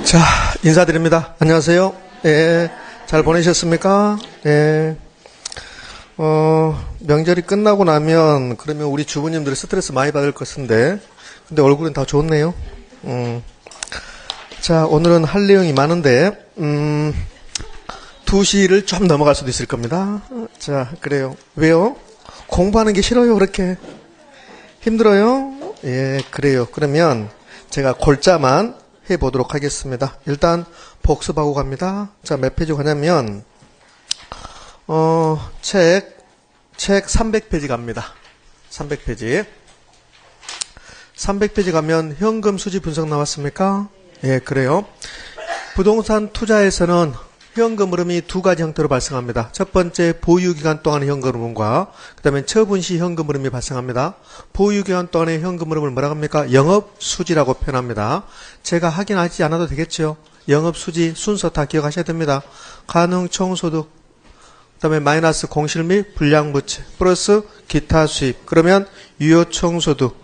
자, 인사드립니다. 안녕하세요. 예, 잘 보내셨습니까? 예. 명절이 끝나고 나면, 그러면 우리 주부님들이 스트레스 많이 받을 것인데, 근데 얼굴은 다 좋네요. 자, 오늘은 할 내용이 많은데, 2시를 좀 넘어갈 수도 있을 겁니다. 자, 그래요. 왜요? 공부하는 게 싫어요, 그렇게? 힘들어요? 예, 그래요. 그러면 제가 골자만 해보도록 하겠습니다. 일단 복습하고 갑니다. 자, 몇 페이지 가냐면 책 300페이지 갑니다. 300페이지. 300페이지 가면 현금 수지 분석 나왔습니까? 예, 그래요. 부동산 투자에서는 현금 흐름이 두 가지 형태로 발생합니다. 첫 번째, 보유기간 동안의 현금 흐름과 그 다음에 처분시 현금 흐름이 발생합니다. 보유기간 동안의 현금 흐름을 뭐라고 합니까? 영업수지라고 표현합니다. 제가 확인하지 않아도 되겠죠. 영업수지 순서 다 기억하셔야 됩니다. 가능총소득, 그 다음에 마이너스 공실 및 불량부채, 플러스 기타 수입, 그러면 유효총소득.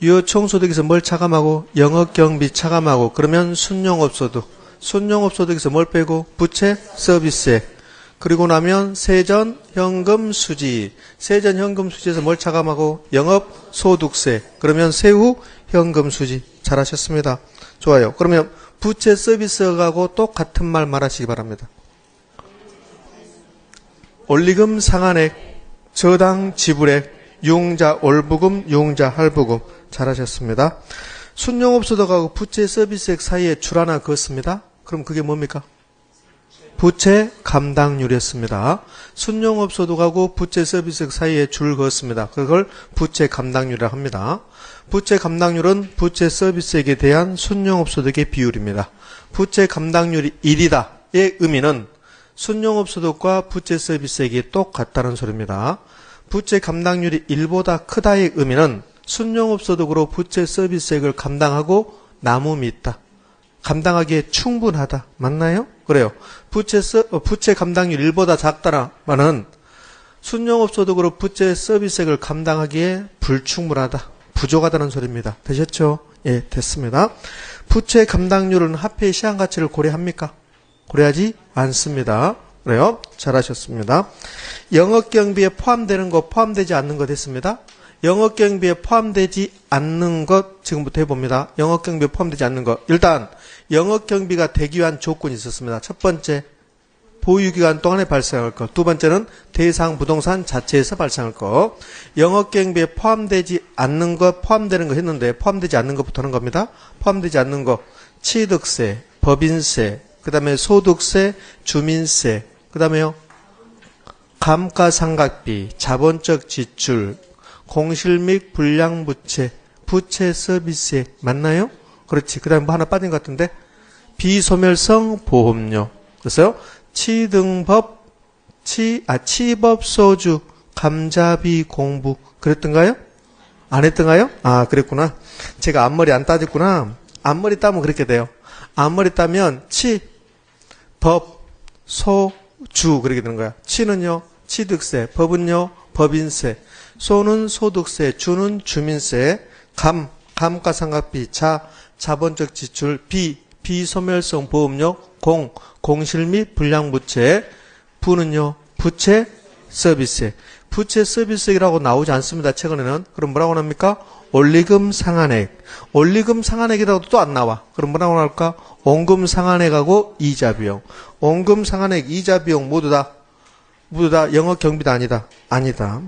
유효총소득에서 뭘 차감하고? 영업경비 차감하고, 그러면 순용업소득. 순용업소득에서 뭘 빼고? 부채, 서비스액. 그리고 나면 세전현금수지. 세전현금수지에서 뭘 차감하고? 영업소득세. 그러면 세후 현금수지. 잘하셨습니다. 좋아요. 그러면 부채 서비스하고 똑같은 말 말하시기 바랍니다. 원리금 상환액, 저당 지불액, 융자 올부금, 융자 할부금. 잘하셨습니다. 순용업소득하고 부채 서비스액 사이에 줄 하나 그었습니다. 그럼 그게 뭡니까? 부채 감당률이었습니다. 순용업소득하고 부채 서비스액 사이에 줄 그었습니다. 그걸 부채 감당률이라고 합니다. 부채 감당률은 부채 서비스액에 대한 순용업소득의 비율입니다. 부채 감당률이 1이다의 의미는 순용업소득과 부채 서비스액이 똑같다는 소리입니다. 부채 감당률이 1보다 크다의 의미는 순용업소득으로 부채 서비스액을 감당하고 남음이 있다. 감당하기에 충분하다. 맞나요? 그래요. 부채 감당률 1보다 작다라는 순용업소득으로 부채 서비스액을 감당하기에 불충분하다. 부족하다는 소리입니다. 되셨죠? 예, 됐습니다. 부채 감당률은 화폐의 시한가치를 고려합니까? 고려하지 않습니다. 그래요. 잘하셨습니다. 영업경비에 포함되는 것, 포함되지 않는 것 됐습니다. 영업경비에 포함되지 않는 것 지금부터 해봅니다. 영업경비에 포함되지 않는 것. 일단 영업경비가 되기 위한 조건이 있었습니다. 첫 번째, 보유기간 동안에 발생할 것. 두 번째는 대상 부동산 자체에서 발생할 것. 영업경비에 포함되지 않는 것, 포함되는 거 했는데 포함되지 않는 것부터 하는 겁니다. 포함되지 않는 것. 취득세, 법인세, 그 다음에 소득세, 주민세, 그 다음에요. 감가상각비, 자본적 지출, 공실 및 불량부채, 부채 서비스액 맞나요? 그렇지. 그 다음에 뭐 하나 빠진 것 같은데 비소멸성 보험료. 그래서요. 치법소주, 감자비 공부 그랬던가요? 안 했던가요? 아, 그랬구나. 제가 앞머리 안 따졌구나. 앞머리 따면 그렇게 돼요. 앞머리 따면 법, 소, 주 그렇게 되는 거야. 치는요. 취득세, 법은요. 법인세, 소는 소득세, 주는 주민세, 감가상각비, 자본적 지출, 비소멸성 보험료, 공실 및 불량부채, 부는요, 부채 서비스액. 부채 서비스액이라고 나오지 않습니다. 최근에는. 그럼 뭐라고 합니까? 원리금 상환액. 원리금 상환액이라고도 또 안 나와. 그럼 뭐라고 할까? 원금 상환액하고 이자 비용. 원금 상환액, 이자 비용 모두 다 영업경비다 아니다? 아니다.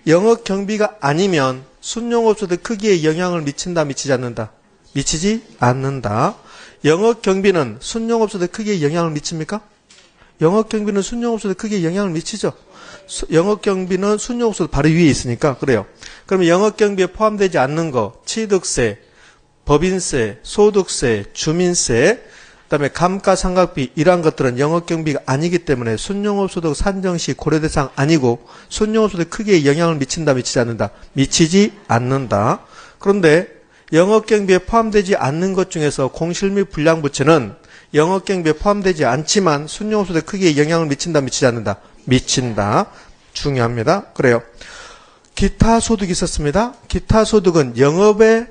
영업경비가 아니면 순용업소득 크기에 영향을 미친다, 미치지 않는다? 미치지 않는다. 영업경비는 순용업소득 크기에 영향을 미칩니까? 영업경비는 순용업소득 크기에 영향을 미치죠. 영업경비는 순용업소득 바로 위에 있으니까 그래요. 그러면 영업경비에 포함되지 않는 거, 취득세, 법인세, 소득세, 주민세, 그 다음에 감가상각비 이러한 것들은 영업경비가 아니기 때문에 순용업소득 산정시 고려대상 아니고 순용업소득 크기에 영향을 미친다, 미치지 않는다? 미치지 않는다. 그런데 영업경비에 포함되지 않는 것 중에서 공실 및 불량부채는 영업경비에 포함되지 않지만 순용업소득 크기에 영향을 미친다, 미치지 않는다? 미친다. 중요합니다. 그래요. 기타 소득이 있었습니다. 기타 소득은 영업에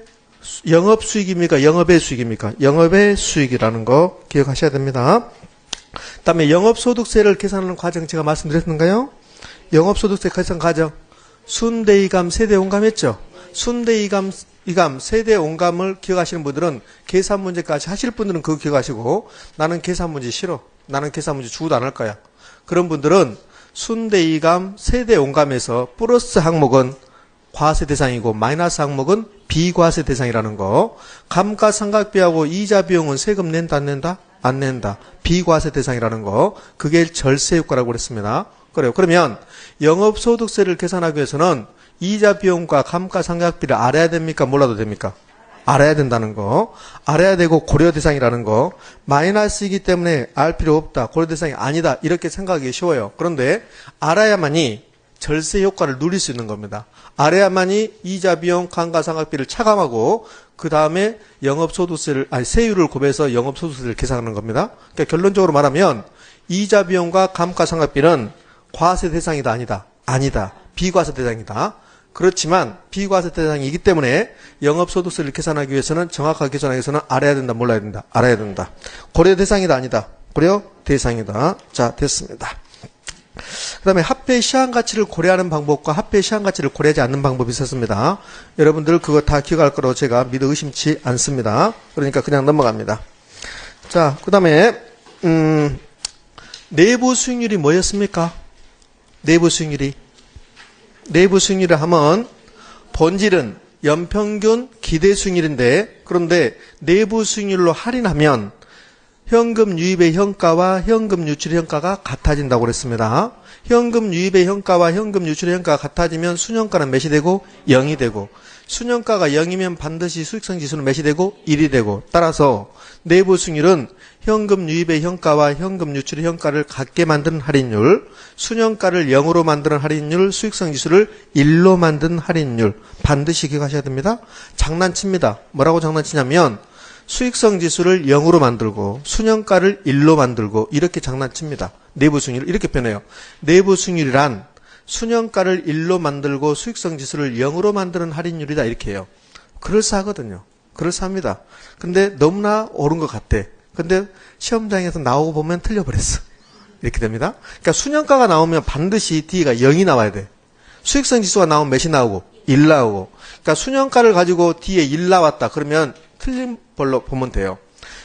영업 수익입니까? 영업의 수익입니까? 영업의 수익이라는 거 기억하셔야 됩니다. 그다음에 영업소득세를 계산하는 과정 제가 말씀드렸는가요? 영업소득세 계산 과정. 순대이감, 세대온감 했죠? 순대이감, 세대온감을 기억하시는 분들은 계산 문제까지 하실 분들은 그거 기억하시고 나는 계산 문제 싫어. 나는 계산 문제 주고도 안 할 거야. 그런 분들은 순대이감, 세대온감에서 플러스 항목은 과세 대상이고 마이너스 항목은 비과세 대상이라는 거. 감가상각비하고 이자 비용은 세금 낸다 안 낸다? 안 낸다. 비과세 대상이라는 거. 그게 절세 효과라고 그랬습니다. 그래요. 그러면 영업소득세를 계산하기 위해서는 이자 비용과 감가상각비를 알아야 됩니까? 몰라도 됩니까? 알아야 된다는 거. 알아야 되고 고려 대상이라는 거. 마이너스이기 때문에 알 필요 없다. 고려 대상이 아니다. 이렇게 생각하기 쉬워요. 그런데 알아야만이 절세 효과를 누릴 수 있는 겁니다. 알아야만이 이자 비용, 감가상각비를 차감하고 그 다음에 세율을 곱해서 영업소득세를 계산하는 겁니다. 그러니까 결론적으로 말하면 이자 비용과 감가상각비는 과세 대상이다 아니다? 아니다. 비과세 대상이다. 그렇지만 비과세 대상이기 때문에 영업소득세를 계산하기 위해서는 정확하게 계산하기 위해서는 알아야 된다 몰라야 된다? 알아야 된다. 고려 대상이다 아니다? 고려 대상이다. 자, 됐습니다. 그 다음에 합계 시한가치를 고려하는 방법과 합계 시한가치를 고려하지 않는 방법이 있었습니다. 여러분들 그거 다 기억할 거라고 제가 믿어 의심치 않습니다. 그러니까 그냥 넘어갑니다. 자, 그 다음에 내부 수익률이 뭐였습니까? 내부 수익률이. 내부 수익률을 하면 본질은 연평균 기대 수익률인데 그런데 내부 수익률로 할인하면 현금 유입의 현가와 현금 유출의 현가가 같아진다고 그랬습니다. 현금 유입의 현가와 현금 유출의 현가가 같아지면 순현가는 몇이 되고 0이 되고 순현가가 0이면 반드시 수익성 지수는 몇이 되고 1이 되고 따라서 내부 수익률은 현금 유입의 현가와 현금 유출의 현가를 같게 만드는 할인율, 순현가를 0으로 만드는 할인율, 수익성 지수를 1로 만드는 할인율 반드시 기억하셔야 됩니다. 장난칩니다. 뭐라고 장난치냐면 수익성 지수를 0으로 만들고 순현가를 1로 만들고 이렇게 장난칩니다. 내부 수익률 이렇게 표현해요. 내부 수익률이란 순현가를 1로 만들고 수익성 지수를 0으로 만드는 할인율이다 이렇게 해요. 그럴싸하거든요. 그럴싸합니다. 근데 너무나 옳은 것 같아. 근데 시험장에서 나오고 보면 틀려버렸어. 이렇게 됩니다. 그러니까 순현가가 나오면 반드시 D가 0이 나와야 돼. 수익성 지수가 나오면 몇이 나오고 1 나오고. 그러니까 순현가를 가지고 D에 1 나왔다. 그러면 틀린 걸로 보면 돼요.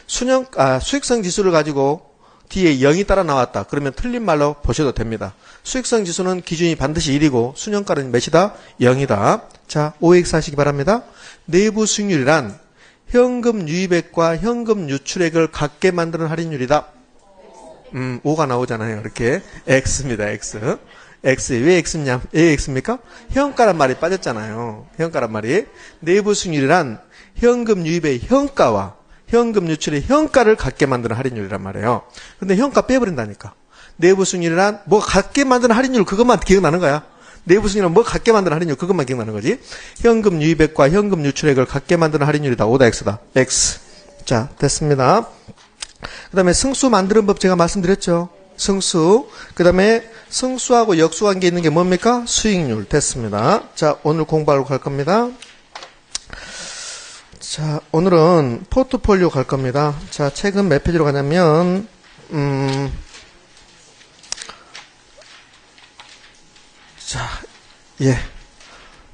수익성 지수를 가지고 뒤에 0이 따라 나왔다. 그러면 틀린 말로 보셔도 됩니다. 수익성 지수는 기준이 반드시 1이고 순현가는 몇이다? 0이다. 자, OX 하시기 바랍니다. 내부 수익률이란 현금 유입액과 현금 유출액을 같게 만드는 할인율이다. 5가 나오잖아요. 이렇게 X입니다. X. X. 왜 X냐? 왜 X입니까? 현가란 말이 빠졌잖아요. 현가란 말이. 내부 수익률이란 현금 유입의 현가와 현금 유출의 현가를 같게 만드는 할인율이란 말이에요. 근데 현가 빼버린다니까. 내부 수익률이란 뭐 같게 만드는 할인율 그것만 기억나는 거야. 내부 수익률은 뭐 같게 만드는 할인율 그것만 기억나는 거지. 현금 유입액과 현금 유출액을 같게 만드는 할인율이다. O다 X다. X. 자, 됐습니다. 그 다음에 승수 만드는 법 제가 말씀드렸죠. 승수. 그 다음에 승수하고 역수관계 있는 게 뭡니까? 수익률. 됐습니다. 자, 오늘 공부하러 갈 겁니다. 자, 오늘은 포트폴리오 갈 겁니다. 자, 책은 몇 페이지로 가냐면, 자, 예.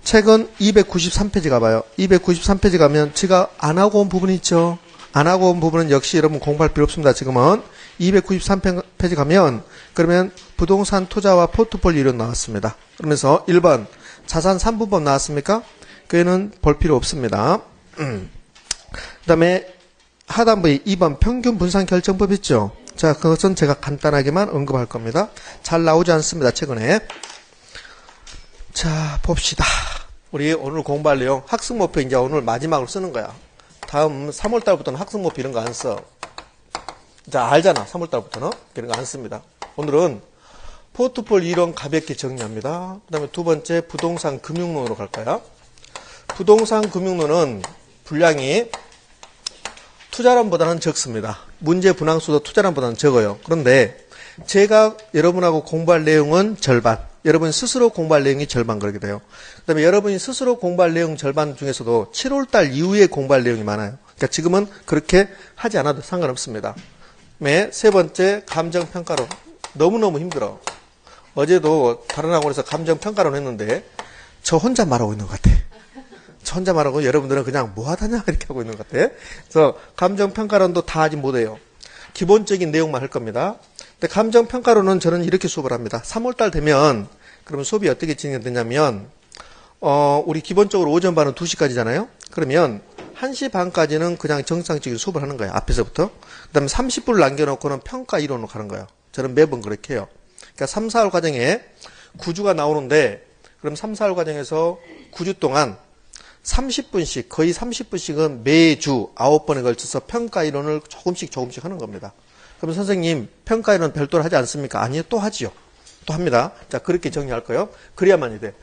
책은 293페이지 가봐요. 293페이지 가면 제가 안 하고 온 부분이 있죠. 안 하고 온 부분은 역시 여러분 공부할 필요 없습니다. 지금은 293페이지 가면 그러면 부동산 투자와 포트폴리오 이론 나왔습니다. 그러면서 1번 자산 3분법 나왔습니까? 그애는 볼 필요 없습니다. 그 다음에 하단부에 2번 평균 분산 결정법 있죠. 자, 그것은 제가 간단하게만 언급할 겁니다. 잘 나오지 않습니다. 최근에. 자, 봅시다. 우리 오늘 공부할 내용 학습 목표 이제 오늘 마지막으로 쓰는 거야. 다음 3월달부터는 학습 목표 이런 거 안 써. 자, 알잖아. 3월달부터는 이런 거 안 씁니다. 오늘은 포트폴리오 이론 가볍게 정리합니다. 그 다음에 두 번째 부동산 금융론으로 갈까요? 부동산 금융론은 분량이 투자론보다는 적습니다. 문제 분항수도 투자론보다는 적어요. 그런데 제가 여러분하고 공부할 내용은 절반, 여러분 스스로 공부할 내용이 절반 그렇게 돼요. 그 다음에 여러분이 스스로 공부할 내용 절반 중에서도 7월달 이후에 공부할 내용이 많아요. 그러니까 지금은 그렇게 하지 않아도 상관없습니다. 세 번째, 감정평가론. 너무너무 힘들어. 어제도 다른 학원에서 감정평가론 했는데 저 혼자 말하고 있는 것 같아. 저 혼자 말하고 여러분들은 그냥 뭐 하다냐 이렇게 하고 있는 것 같아. 그래서 감정평가론도 다 아직 못해요. 기본적인 내용만 할 겁니다. 근데 감정평가론은 저는 이렇게 수업을 합니다. 3월달 되면 그러면 수업이 어떻게 진행되냐면 우리 기본적으로 오전 반은 2시까지잖아요. 그러면 1시 반까지는 그냥 정상적인 수업을 하는 거예요. 앞에서부터. 그 다음에 30분을 남겨놓고는 평가 이론으로 가는 거예요. 저는 매번 그렇게 해요. 그러니까 3, 4월 과정에 9주가 나오는데 그럼 3, 4월 과정에서 9주 동안 30분씩 거의 30분씩은 매주 9번에 걸쳐서 평가 이론을 조금씩 하는 겁니다. 그럼 선생님 평가 이론 별도로 하지 않습니까? 아니요. 또 하지요. 또 합니다. 자, 그렇게 정리할 거예요. 그래야만이 돼.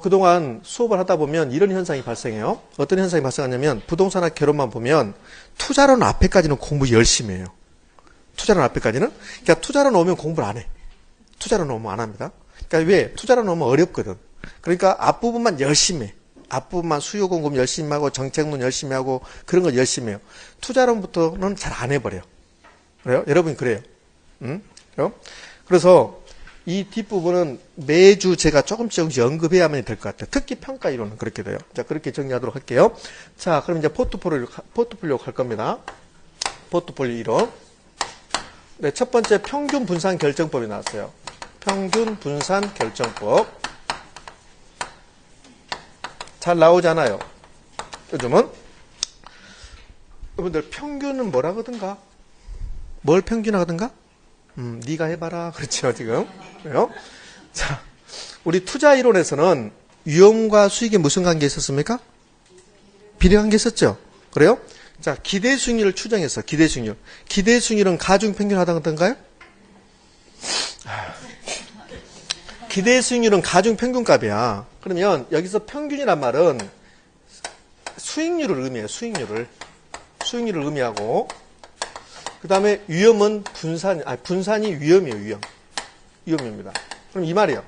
그동안 수업을 하다 보면 이런 현상이 발생해요. 어떤 현상이 발생하냐면 부동산학 개론만 보면 투자론 앞에까지는 공부 열심히 해요. 투자론 앞에까지는. 그러니까 투자론 오면 공부를 안 해. 투자론 오면 안 합니다. 그러니까 왜? 투자론 오면 어렵거든. 그러니까 앞부분만 열심히 해. 앞부분만 수요 공급 열심히 하고 정책론 열심히 하고 그런 거 열심히 해요. 투자론부터는 잘 안 해버려. 그래요? 여러분 그래요? 응? 그래서 이 뒷부분은 매주 제가 조금씩 언급해야만 될 것 같아요. 특히 평가 이론은 그렇게 돼요. 자, 그렇게 정리하도록 할게요. 자, 그럼 이제 포트폴리오 갈 겁니다. 포트폴리오 이론. 네, 첫 번째 평균 분산 결정법이 나왔어요. 평균 분산 결정법. 잘 나오잖아요. 요즘은. 여러분들 평균은 뭐라 하던가? 뭘 평균하던가? 네가 해봐라. 그렇죠, 지금. 그래요? 자, 우리 투자 이론에서는 위험과 수익에 무슨 관계 있었습니까? 비례관계 있었죠? 그래요? 자, 기대 수익률을 추정했어. 기대 수익률. 기대 수익률은 가중 평균 하던가요? 기대 수익률은 가중 평균값이야. 그러면 여기서 평균이란 말은 수익률을 의미해요. 수익률을 의미하고 그 다음에 위험은 분산이 위험이에요. 위험입니다. 그럼 이 말이에요.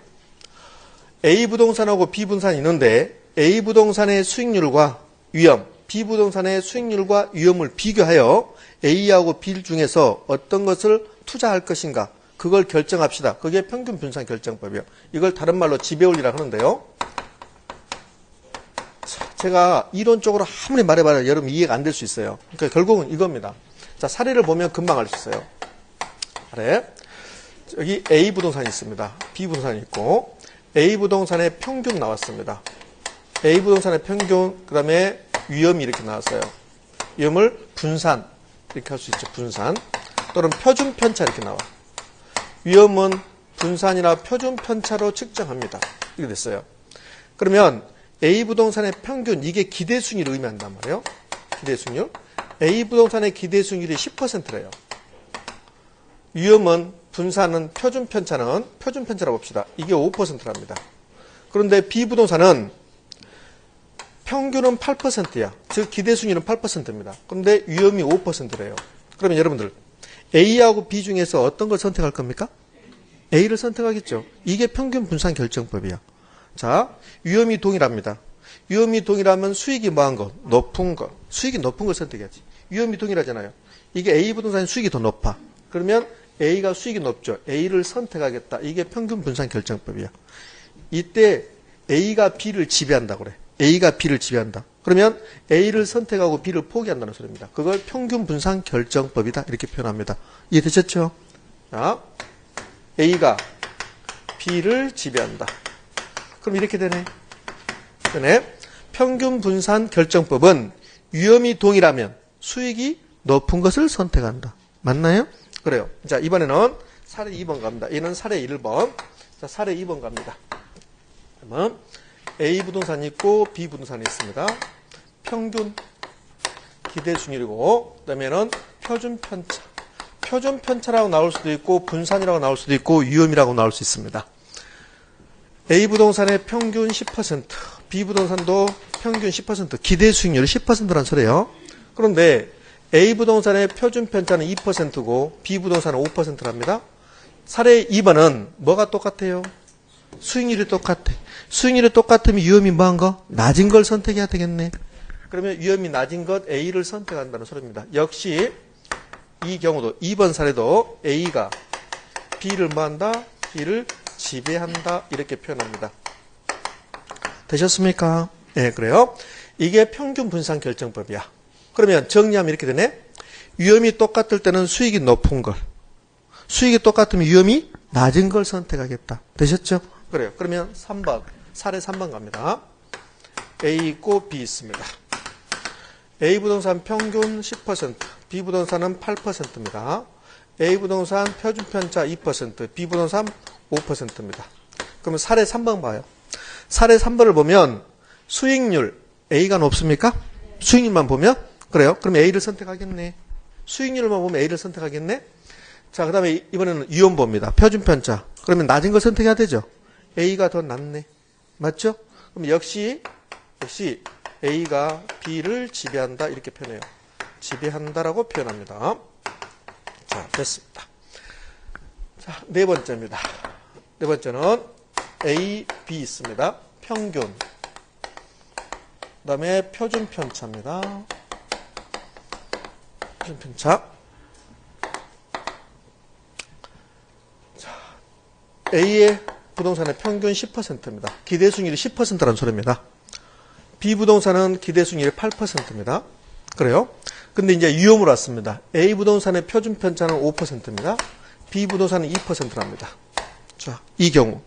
A 부동산하고 B 부동산이 있는데 A 부동산의 수익률과 위험, B 부동산의 수익률과 위험을 비교하여 A하고 B 중에서 어떤 것을 투자할 것인가 그걸 결정합시다. 그게 평균 분산 결정법이에요. 이걸 다른 말로 지배원리라고 하는데요. 제가 이론적으로 아무리 말해봐도 여러분 이해가 안 될 수 있어요. 그러니까 결국은 이겁니다. 자, 사례를 보면 금방 알 수 있어요. 사례. 여기 A 부동산이 있습니다. B 부동산이 있고 A 부동산의 평균 나왔습니다. A 부동산의 평균, 그 다음에 위험이 이렇게 나왔어요. 위험을 분산 이렇게 할 수 있죠. 분산 또는 표준 편차 이렇게 나와. 위험은 분산이나 표준 편차로 측정합니다. 이렇게 됐어요. 그러면 A 부동산의 평균, 이게 기대 수익률을 의미한단 말이에요. 기대 수익률. A 부동산의 기대 수익률이 10%래요. 위험은 분산은 표준 편차라고 봅시다. 이게 5%랍니다. 그런데 B 부동산은 평균은 8%야. 즉 기대 수익률은 8%입니다. 그런데 위험이 5%래요. 그러면 여러분들 A하고 B 중에서 어떤 걸 선택할 겁니까? A를 선택하겠죠. 이게 평균 분산 결정법이야. 자, 위험이 동일합니다. 위험이 동일하면 수익이 뭐한 거? 높은 거. 수익이 높은 걸 선택해야지. 위험이 동일하잖아요. 이게 A 부동산의 수익이 더 높아. 그러면 A가 수익이 높죠. A를 선택하겠다. 이게 평균 분산 결정법이야. 이때 A가 B를 지배한다고 그래. A가 B를 지배한다. 그러면 A를 선택하고 B를 포기한다는 소리입니다. 그걸 평균 분산 결정법이다. 이렇게 표현합니다. 이해되셨죠? 자, A가 B를 지배한다. 그럼 이렇게 되네. 평균 분산 결정법은 위험이 동일하면 수익이 높은 것을 선택한다. 맞나요? 그래요. 자, 이번에는 사례 2번 갑니다. 얘는 사례 1번. 자, 사례 2번 갑니다. 그러면 A 부동산이 있고 B 부동산이 있습니다. 평균 기대 수익률이고 그다음에는 표준 편차. 표준 편차라고 나올 수도 있고 분산이라고 나올 수도 있고 위험이라고 나올 수 있습니다. A 부동산의 평균 10%, B 부동산도 평균 10%, 기대 수익률이 10%란 소리예요. 그런데 A 부동산의 표준 편차는 2%고 B 부동산은 5%랍니다. 사례 2번은 뭐가 똑같아요? 수익률이 똑같아. 수익률이 똑같으면 위험이 뭐한 거? 낮은 걸 선택해야 되겠네. 그러면 위험이 낮은 것 A를 선택한다는 소리입니다. 역시 이 경우도 2번 사례도 A가 B를 뭐한다? B를 지배한다. 이렇게 표현합니다. 되셨습니까? 네, 그래요. 이게 평균 분산 결정법이야. 그러면 정리하면 이렇게 되네. 위험이 똑같을 때는 수익이 높은 걸, 수익이 똑같으면 위험이 낮은 걸 선택하겠다. 되셨죠? 그래요. 그러면 3번, 사례 3번 갑니다. A 있고 B 있습니다. A 부동산 평균 10%, B 부동산은 8%입니다. A 부동산 표준 편차 2%, B 부동산 5%입니다. 그러면 사례 3번 봐요. 사례 3번을 보면 수익률 A가 높습니까? 수익률만 보면? 그래요. 그럼 A를 선택하겠네. 수익률만 보면 A를 선택하겠네. 자, 그 다음에 이번에는 위험 봅니다. 표준 편차. 그러면 낮은 걸 선택해야 되죠. A가 더 낫네. 맞죠? 그럼 역시 A가 B를 지배한다. 이렇게 표현해요. 지배한다라고 표현합니다. 자, 됐습니다. 자, 네 번째입니다. 네 번째는 A, B 있습니다. 평균. 그 다음에 표준 편차입니다. 표준 편차. 자, A의 부동산의 평균 10%입니다. 기대수익률이 10%라는 소리입니다. B 부동산은 기대수익률이 8%입니다. 그래요? 근데 이제 위험으로 왔습니다. A 부동산의 표준 편차는 5%입니다. B 부동산은 2%랍니다. 자, 이 경우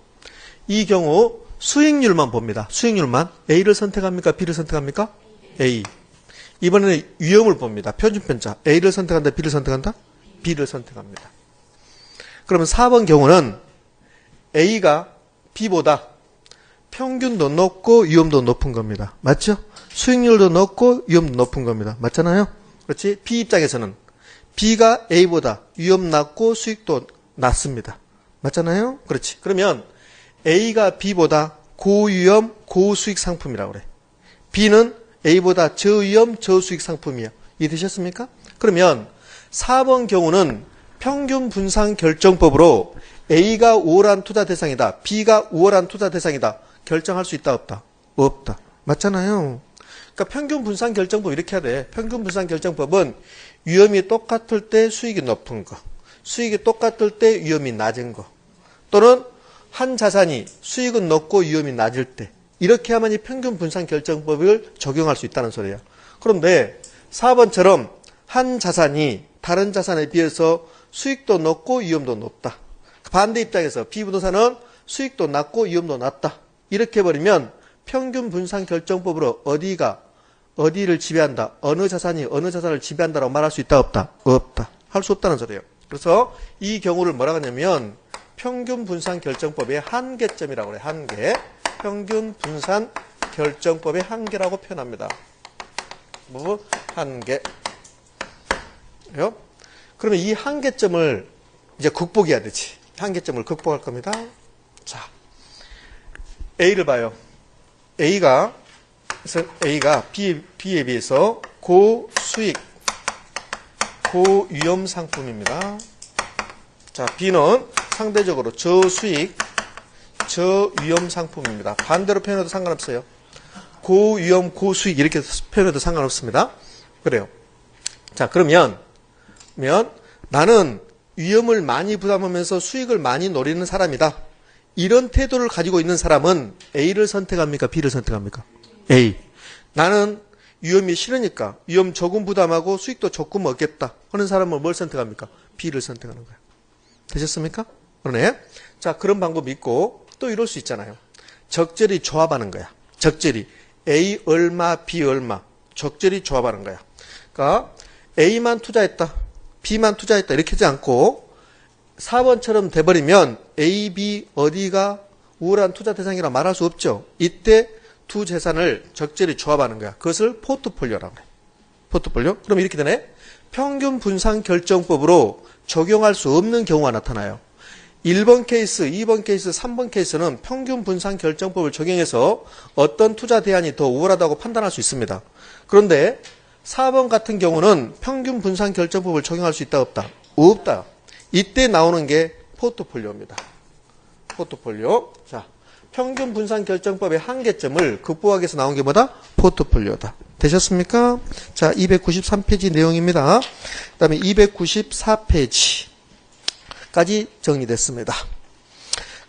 수익률만 봅니다. 수익률만. A를 선택합니까? B를 선택합니까? A. 이번에는 위험을 봅니다. 표준 편차. A를 선택한다? B를 선택한다? B를 선택합니다. 그러면 4번 경우는 A가 B보다 평균도 높고 위험도 높은 겁니다. 맞죠? 수익률도 높고 위험도 높은 겁니다. 맞잖아요? 그렇지? B 입장에서는 B가 A보다 위험 낮고 수익도 낮습니다. 맞잖아요? 그렇지. 그러면 A가 B보다 고위험, 고수익 상품이라고 그래. B는 A보다 저위험, 저수익 상품이야. 이해되셨습니까? 그러면 4번 경우는 평균 분산 결정법으로 A가 우월한 투자 대상이다. B가 우월한 투자 대상이다. 결정할 수 있다, 없다? 없다. 맞잖아요. 그러니까 평균 분산 결정법 이렇게 해야 돼. 평균 분산 결정법은 위험이 똑같을 때 수익이 높은 거, 수익이 똑같을 때 위험이 낮은 거, 또는 한 자산이 수익은 높고 위험이 낮을 때, 이렇게 하면 이 평균 분산 결정법을 적용할 수 있다는 소리예요. 그런데 4번처럼 한 자산이 다른 자산에 비해서 수익도 높고 위험도 높다. 반대 입장에서 B 부동산은 수익도 낮고 위험도 낮다. 이렇게 해버리면 평균 분산 결정법으로 어디를 지배한다. 어느 자산이 어느 자산을 지배한다라고 말할 수 있다, 없다? 없다. 할 수 없다는 소리예요. 그래서 이 경우를 뭐라고 하냐면 평균 분산 결정법의 한계점이라고 해요. 한계. 평균 분산 결정법의 한계라고 표현합니다. 뭐 한계. 그러면 이 한계점을 이제 극복해야 되지. 한계점을 극복할 겁니다. 자, A를 봐요. A가 B에 비해서 고수익, 고위험 상품입니다. 자, B는 상대적으로 저수익, 저위험 상품입니다. 반대로 표현해도 상관없어요. 고위험, 고수익 이렇게 표현해도 상관없습니다. 그래요. 자, 그러면 나는 위험을 많이 부담하면서 수익을 많이 노리는 사람이다. 이런 태도를 가지고 있는 사람은 A를 선택합니까? B를 선택합니까? A. 나는 위험이 싫으니까 위험 조금 부담하고 수익도 조금 얻겠다 하는 사람은 뭘 선택합니까? B를 선택하는 거야. 되셨습니까? 그러네. 자, 그런 방법이 있고 또 이럴 수 있잖아요. 적절히 조합하는 거야. 적절히 A 얼마, B 얼마 적절히 조합하는 거야. 그러니까 A만 투자했다, B만 투자했다 이렇게 하지 않고 4번처럼 돼버리면 A, B 어디가 우월한 투자 대상이라 말할 수 없죠. 이때 두 재산을 적절히 조합하는 거야. 그것을 포트폴리오라고 해. 포트폴리오? 그럼 이렇게 되네. 평균 분산 결정법으로 적용할 수 없는 경우가 나타나요. 1번 케이스, 2번 케이스, 3번 케이스는 평균 분산 결정법을 적용해서 어떤 투자 대안이 더 우월하다고 판단할 수 있습니다. 그런데 4번 같은 경우는 평균 분산 결정법을 적용할 수 있다, 없다? 없다. 이때 나오는 게 포트폴리오입니다. 포트폴리오. 자, 평균 분산 결정법의 한계점을 극복하기 위해서 나온 게 뭐다? 포트폴리오다. 되셨습니까? 자, 293페이지 내용입니다. 그 다음에 294페이지까지 정리됐습니다.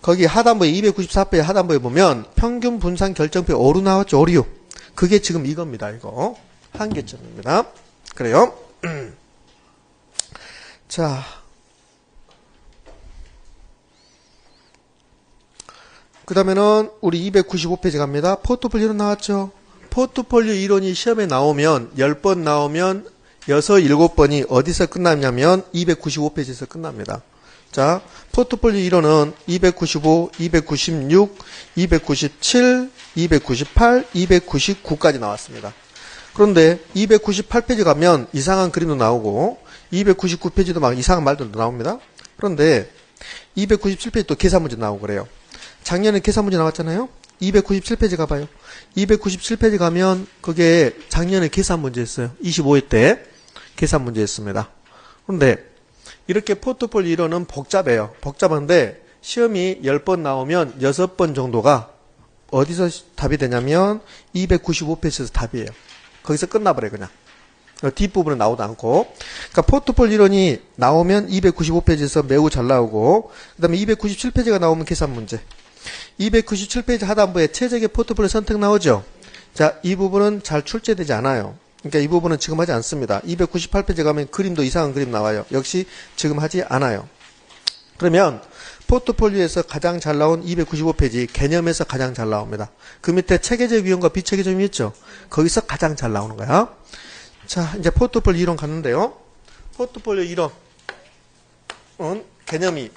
거기 하단부에 294페이지 하단부에 보면 평균 분산 결정법 오류 나왔죠? 오류. 그게 지금 이겁니다. 이거. 한계점입니다. 그래요. 자. 그 다음에는 우리 295페이지 갑니다. 포트폴리오 나왔죠? 포트폴리오 이론이 시험에 나오면 10번 나오면 6, 7번이 어디서 끝나냐면 295페이지에서 끝납니다. 자, 포트폴리오 이론은 295, 296, 297, 298, 299까지 나왔습니다. 그런데 298페이지 가면 이상한 그림도 나오고 299페이지도 막 이상한 말들도 나옵니다. 그런데 297페이지 또 계산 문제 나오고 그래요. 작년에 계산 문제 나왔잖아요. 297페이지 가봐요. 297페이지 가면 그게 작년에 계산 문제였어요. 25회 때 계산 문제였습니다. 그런데 이렇게 포트폴리오 이론은 복잡해요. 복잡한데 시험이 10번 나오면 6번 정도가 어디서 답이 되냐면 295페이지에서 답이에요. 거기서 끝나버려요. 그냥. 뒷부분은 나오도 않고. 그러니까 포트폴리오 이론이 나오면 295페이지에서 매우 잘 나오고 그 다음에 297페이지가 나오면 계산 문제. 297페이지 하단부에 최적의 포트폴리오 선택 나오죠. 자, 이 부분은 잘 출제되지 않아요. 그러니까 이 부분은 지금 하지 않습니다. 298페이지 가면 그림도 이상한 그림 나와요. 역시 지금 하지 않아요. 그러면 포트폴리오에서 가장 잘 나온 295페이지 개념에서 가장 잘 나옵니다. 그 밑에 체계적 위험과 비체계적 위험이 있죠. 거기서 가장 잘 나오는 거야. 자, 이제 포트폴리오 이론 갔는데요. 포트폴리오 이론은 개념이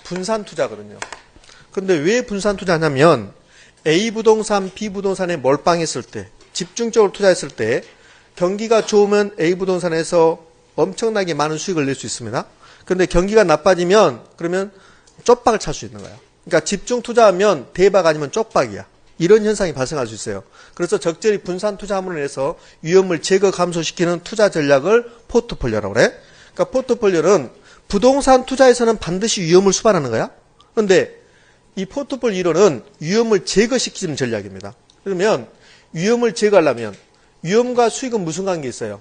분산 투자거든요. 근데 왜 분산 투자냐면 A 부동산, B 부동산에 몰빵했을 때, 집중적으로 투자했을 때 경기가 좋으면 A 부동산에서 엄청나게 많은 수익을 낼 수 있습니다. 그런데 경기가 나빠지면 그러면 쪽박을 찰 수 있는 거예요. 그러니까 집중 투자하면 대박 아니면 쪽박이야. 이런 현상이 발생할 수 있어요. 그래서 적절히 분산 투자함으로 해서 위험을 제거 감소시키는 투자 전략을 포트폴리오라고 그래. 그러니까 포트폴리오는 부동산 투자에서는 반드시 위험을 수반하는 거야. 그런데 이 포트폴리오 이론은 위험을 제거시키는 전략입니다. 그러면 위험을 제거하려면 위험과 수익은 무슨 관계 있어요?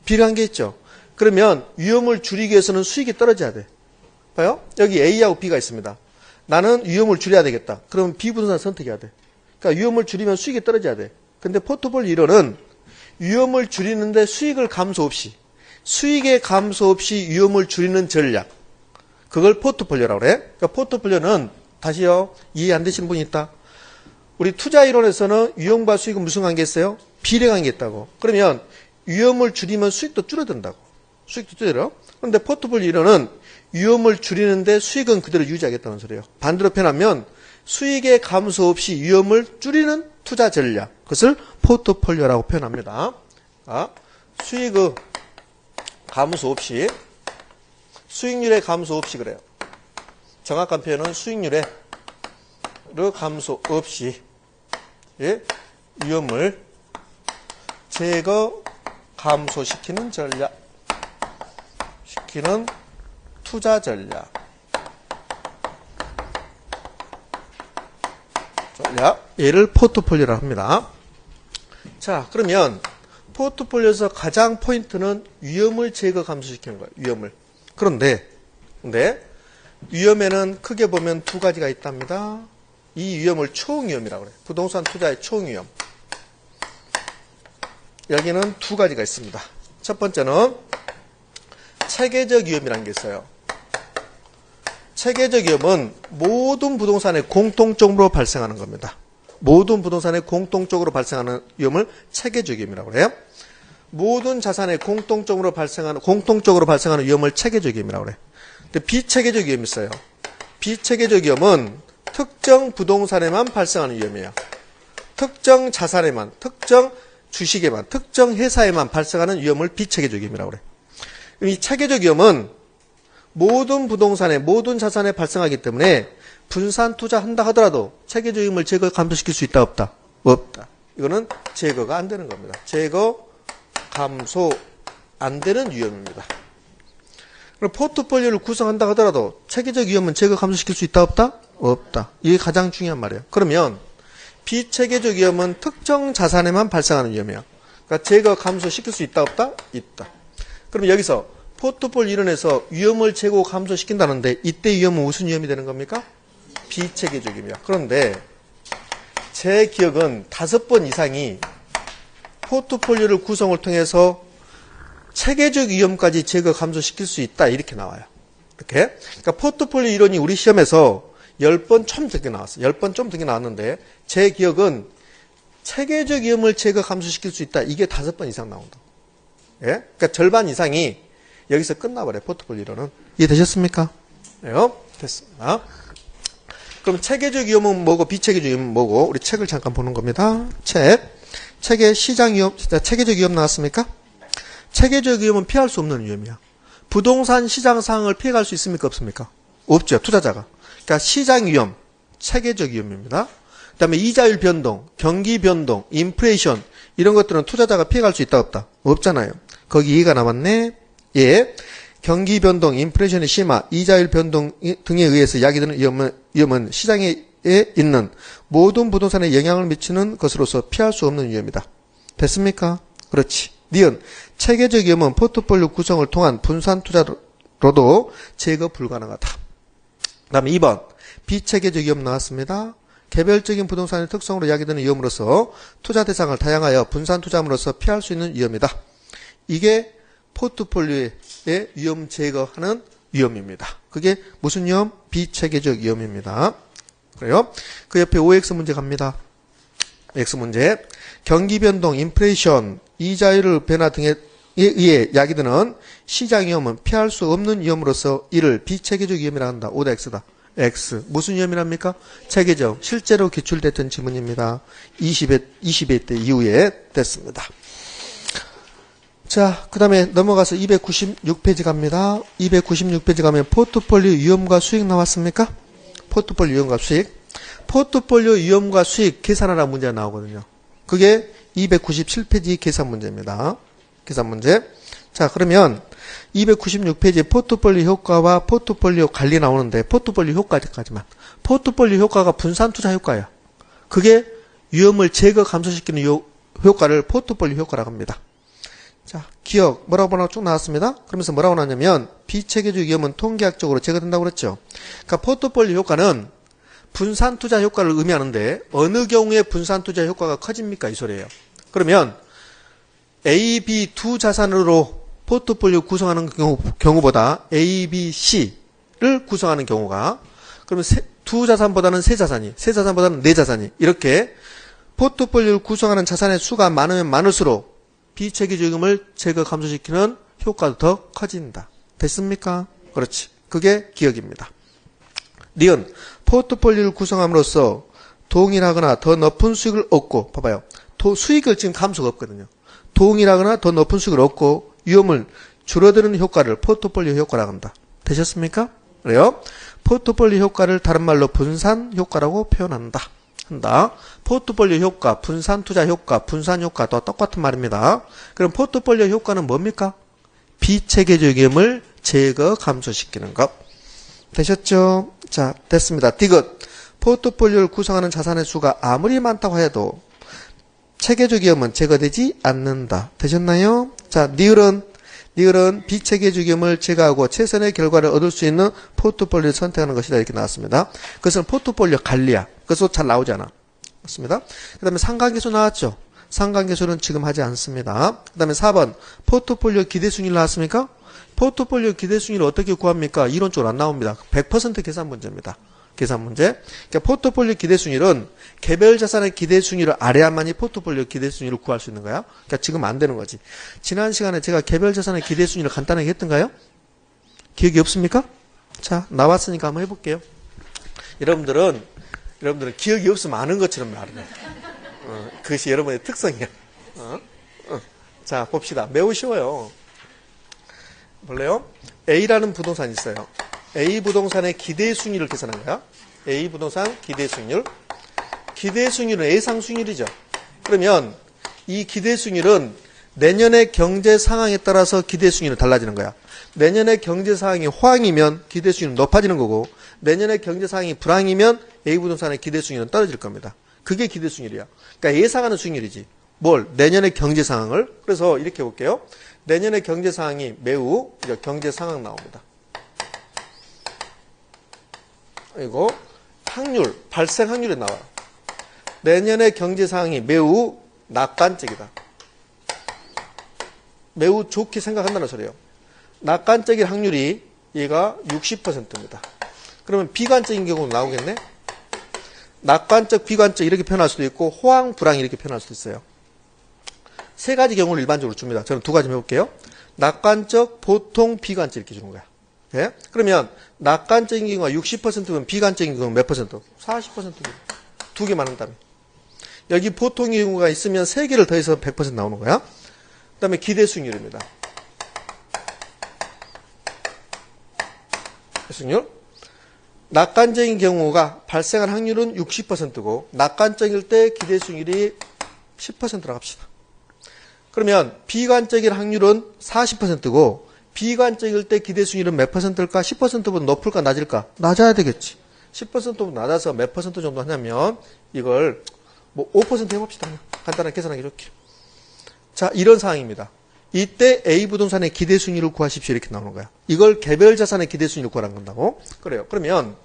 비례관계 있죠. 그러면 위험을 줄이기 위해서는 수익이 떨어져야 돼. 봐요? 여기 A하고 B가 있습니다. 나는 위험을 줄여야 되겠다. 그러면 B 부동산 선택해야 돼. 그러니까 위험을 줄이면 수익이 떨어져야 돼. 근데 포트폴리오 이론은 위험을 줄이는데 수익을 감소 없이, 수익의 감소 없이 위험을 줄이는 전략. 그걸 포트폴리오라고 그래. 그러니까 포트폴리오는 다시요. 이해 안 되시는 분이 있다. 우리 투자 이론에서는 위험과 수익은 무슨 관계 있어요? 비례 관계 있다고. 그러면 위험을 줄이면 수익도 줄어든다고. 수익도 줄어요. 그런데 포트폴리오 이론은 위험을 줄이는데 수익은 그대로 유지하겠다는 소리예요. 반대로 표현하면 수익의 감소 없이 위험을 줄이는 투자 전략. 그것을 포트폴리오라고 표현합니다. 수익의 감소 없이, 수익률의 감소 없이 그래요. 정확한 표현은 수익률의 감소 없이 위험을 제거 감소시키는 전략, 시키는 투자 전략. 얘를 포트폴리오라고 합니다. 자, 그러면 포트폴리오에서 가장 포인트는 위험을 제거 감소시키는 거예요. 위험을. 그런데 위험에는 크게 보면 두 가지가 있답니다. 이 위험을 총위험이라고 그래요. 부동산 투자의 총위험. 여기는 두 가지가 있습니다. 첫 번째는 체계적 위험이라는 게 있어요. 체계적 위험은 모든 부동산에 공통적으로 발생하는 겁니다. 모든 부동산에 공통적으로 발생하는 위험을 체계적 위험이라고 그래요. 모든 자산에 공통적으로 발생하는 위험을 체계적 위험이라고 그래요. 근데 비체계적 위험이 있어요. 비체계적 위험은 특정 부동산에만 발생하는 위험이에요. 특정 자산에만, 특정 주식에만, 특정 회사에만 발생하는 위험을 비체계적 위험이라고 그래요. 이 체계적 위험은 모든 부동산에, 모든 자산에 발생하기 때문에 분산 투자한다 하더라도 체계적 위험을 제거 감소시킬 수 있다 없다? 없다. 이거는 제거가 안 되는 겁니다. 제거 감소 안 되는 위험입니다. 그럼 포트폴리오를 구성한다 하더라도 체계적 위험은 제거 감소시킬 수 있다 없다? 없다. 이게 가장 중요한 말이에요. 그러면 비체계적 위험은 특정 자산에만 발생하는 위험이야. 그러니까 제거 감소시킬 수 있다 없다? 있다. 그럼 여기서 포트폴리오 이론에서 위험을 제거 감소시킨다는데 이때 위험은 무슨 위험이 되는 겁니까? 비체계적 위험이야. 그런데 제 기억은 5번 이상이 포트폴리오를 구성을 통해서 체계적 위험까지 제거 감소시킬 수 있다 이렇게 나와요. 이렇게. 그러니까 포트폴리오 이론이 우리 시험에서 10번 좀 되게 나왔어요. 10번 좀 되게 나왔는데 제 기억은 체계적 위험을 제거 감소시킬 수 있다. 이게 5번 이상 나온다. 예? 그러니까 절반 이상이 여기서 끝나버려요. 포트폴리오 이론은. 이해되셨습니까? 네, 됐습니다. 그럼 체계적 위험은 뭐고 비체계적 위험은 뭐고 우리 책을 잠깐 보는 겁니다. 책에 시장 위험, 체계적 위험 나왔습니까? 체계적 위험은 피할 수 없는 위험이야. 부동산 시장 상황을 피해갈 수 있습니까? 없습니까? 없죠. 투자자가. 그러니까 시장 위험, 체계적 위험입니다. 그 다음에 이자율 변동, 경기 변동, 인플레이션 이런 것들은 투자자가 피해갈 수 있다 없다? 없잖아요. 거기 이해가 남았네. 예. 경기 변동, 인플레이션의 심화, 이자율 변동 등에 의해서 야기되는 위험은 시장에 있는 모든 부동산에 영향을 미치는 것으로서 피할 수 없는 위험이다. 됐습니까? 그렇지. 니은 체계적 위험은 포트폴리오 구성을 통한 분산 투자로도 제거 불가능하다. 그 다음에 2번 비체계적 위험 나왔습니다. 개별적인 부동산의 특성으로 야기되는 위험으로서 투자 대상을 다양하여 분산 투자함으로써 피할 수 있는 위험이다. 이게 포트폴리오의 위험 제거하는 위험입니다. 그게 무슨 위험? 비체계적 위험입니다. 그래요? 그 옆에 OX 문제 갑니다. X 문제. 경기 변동, 인플레이션, 이자율 변화 등에 의해 야기되는 시장 위험은 피할 수 없는 위험으로서 이를 비체계적 위험이라 한다. 오다 X다. X. 무슨 위험이랍니까? 체계적. 실제로 기출됐던 지문입니다. 20회 때 이후에 됐습니다. 자, 그 다음에 넘어가서 296페이지 갑니다. 296페이지 가면 포트폴리오 위험과 수익 나왔습니까? 포트폴리오 위험과 수익. 포트폴리오 위험과 수익 계산하라 문제가 나오거든요. 그게 297페이지 계산 문제입니다. 계산 문제. 자, 그러면 296페이지 포트폴리오 효과와 포트폴리오 관리 나오는데 포트폴리오 효과까지만. 포트폴리오 효과가 분산 투자 효과예요. 그게 위험을 제거 감소시키는 효과를 포트폴리오 효과라고 합니다. 자, 기억 뭐라고 쭉 나왔습니다. 그러면서 뭐라고 나왔냐면 비체계적 위험은 통계학적으로 제거된다고 그랬죠. 그러니까 포트폴리오 효과는 분산 투자 효과를 의미하는데 어느 경우에 분산 투자 효과가 커집니까? 이 소리예요. 그러면 A, B 두 자산으로 포트폴리오 구성하는 경우보다 A, B, C를 구성하는 경우가 그러면 두 자산보다는 세 자산보다는 네 자산이 이렇게 포트폴리오를 구성하는 자산의 수가 많으면 많을수록 비체계적 위험을 제거 감소시키는 효과도 더 커진다. 됐습니까? 그렇지. 그게 기억입니다. 니은 포트폴리오를 구성함으로써 동일하거나 더 높은 수익을 얻고 봐봐요. 수익을 지금 감소가 없거든요. 동일하거나 더 높은 수익을 얻고 위험을 줄어드는 효과를 포트폴리오 효과라고 한다. 되셨습니까? 그래요. 포트폴리오 효과를 다른 말로 분산 효과라고 표현한다. 포트폴리오 효과, 분산 투자 효과, 분산 효과도 똑같은 말입니다. 그럼 포트폴리오 효과는 뭡니까? 비체계적 위험을 제거 감소시키는 것. 되셨죠? 자, 됐습니다. 디귿. 포트폴리오를 구성하는 자산의 수가 아무리 많다고 해도 체계적 위험은 제거되지 않는다. 되셨나요? 자, 니을은 비체계적 위험을 제거하고 최선의 결과를 얻을 수 있는 포트폴리오를 선택하는 것이다. 이렇게 나왔습니다. 그것은 포트폴리오 관리야. 그래서 잘 나오잖아. 맞습니다. 그 다음에 상관계수 나왔죠. 상관계수는 지금 하지 않습니다. 그 다음에 4번 포트폴리오 기대순위를 나왔습니까? 포트폴리오 기대순위를 어떻게 구합니까? 이론적으로 안 나옵니다. 100% 계산 문제입니다. 계산 문제. 그러니까 포트폴리오 기대순위는 개별 자산의 기대순위를 알아야만이 포트폴리오 기대순위를 구할 수 있는 거야. 그러니까 지금 안 되는 거지. 지난 시간에 제가 개별 자산의 기대순위를 간단하게 했던가요? 기억이 없습니까? 자, 나왔으니까 한번 해볼게요. 여러분들은 기억이 없으면 아는 것처럼 말해요. 그것이 여러분의 특성이야. 자, 봅시다. 매우 쉬워요. 볼래요? A라는 부동산이 있어요. A 부동산의 기대순위를 계산한 거야. A 부동산 기대순위율. 기대순위율은 예상순위율이죠. 그러면 이 기대순위율은 내년의 경제 상황에 따라서 기대수익률은 달라지는 거야. 내년의 경제 상황이 호황이면 기대수익률은 높아지는 거고, 내년의 경제 상황이 불황이면 A부동산의 기대수익률은 떨어질 겁니다. 그게 기대수익률이야. 그러니까 예상하는 수익률이지. 뭘? 내년의 경제 상황을. 그래서 이렇게 볼게요. 내년의 경제 상황이 매우 경제 상황 나옵니다. 이거 확률, 발생 확률이 나와요. 내년의 경제 상황이 매우 낙관적이다. 매우 좋게 생각한다는 소리예요. 낙관적일 확률이 얘가 60%입니다. 그러면 비관적인 경우는 나오겠네? 낙관적, 비관적 이렇게 표현할 수도 있고 호황, 불황 이렇게 표현할 수도 있어요. 세 가지 경우를 일반적으로 줍니다. 저는 두 가지 해볼게요. 낙관적, 보통, 비관적 이렇게 주는 거야. 예? 그러면 낙관적인 경우가 60%면 비관적인 경우는 몇 퍼센트? 40%. 두 개만 한다면. 여기 보통의 경우가 있으면 세 개를 더해서 100% 나오는 거야. 그 다음에 기대수익률입니다. 수익률. 낙관적인 경우가 발생할 확률은 60%고 낙관적일 때 기대수익률이 10%라고 합시다. 그러면 비관적일 확률은 40%고 비관적일 때 기대수익률은 몇 퍼센트일까? 10%보다 높을까 낮을까? 낮아야 되겠지. 10%보다 낮아서 몇 퍼센트 정도 하냐면 이걸 뭐 5% 해봅시다. 간단하게 계산하기 좋게. 자, 이런 상황입니다. 이때 A부동산의 기대수익률을 구하십시오. 이렇게 나오는 거야. 이걸 개별 자산의 기대수익률을 구하라는 건다고. 그래요. 그러면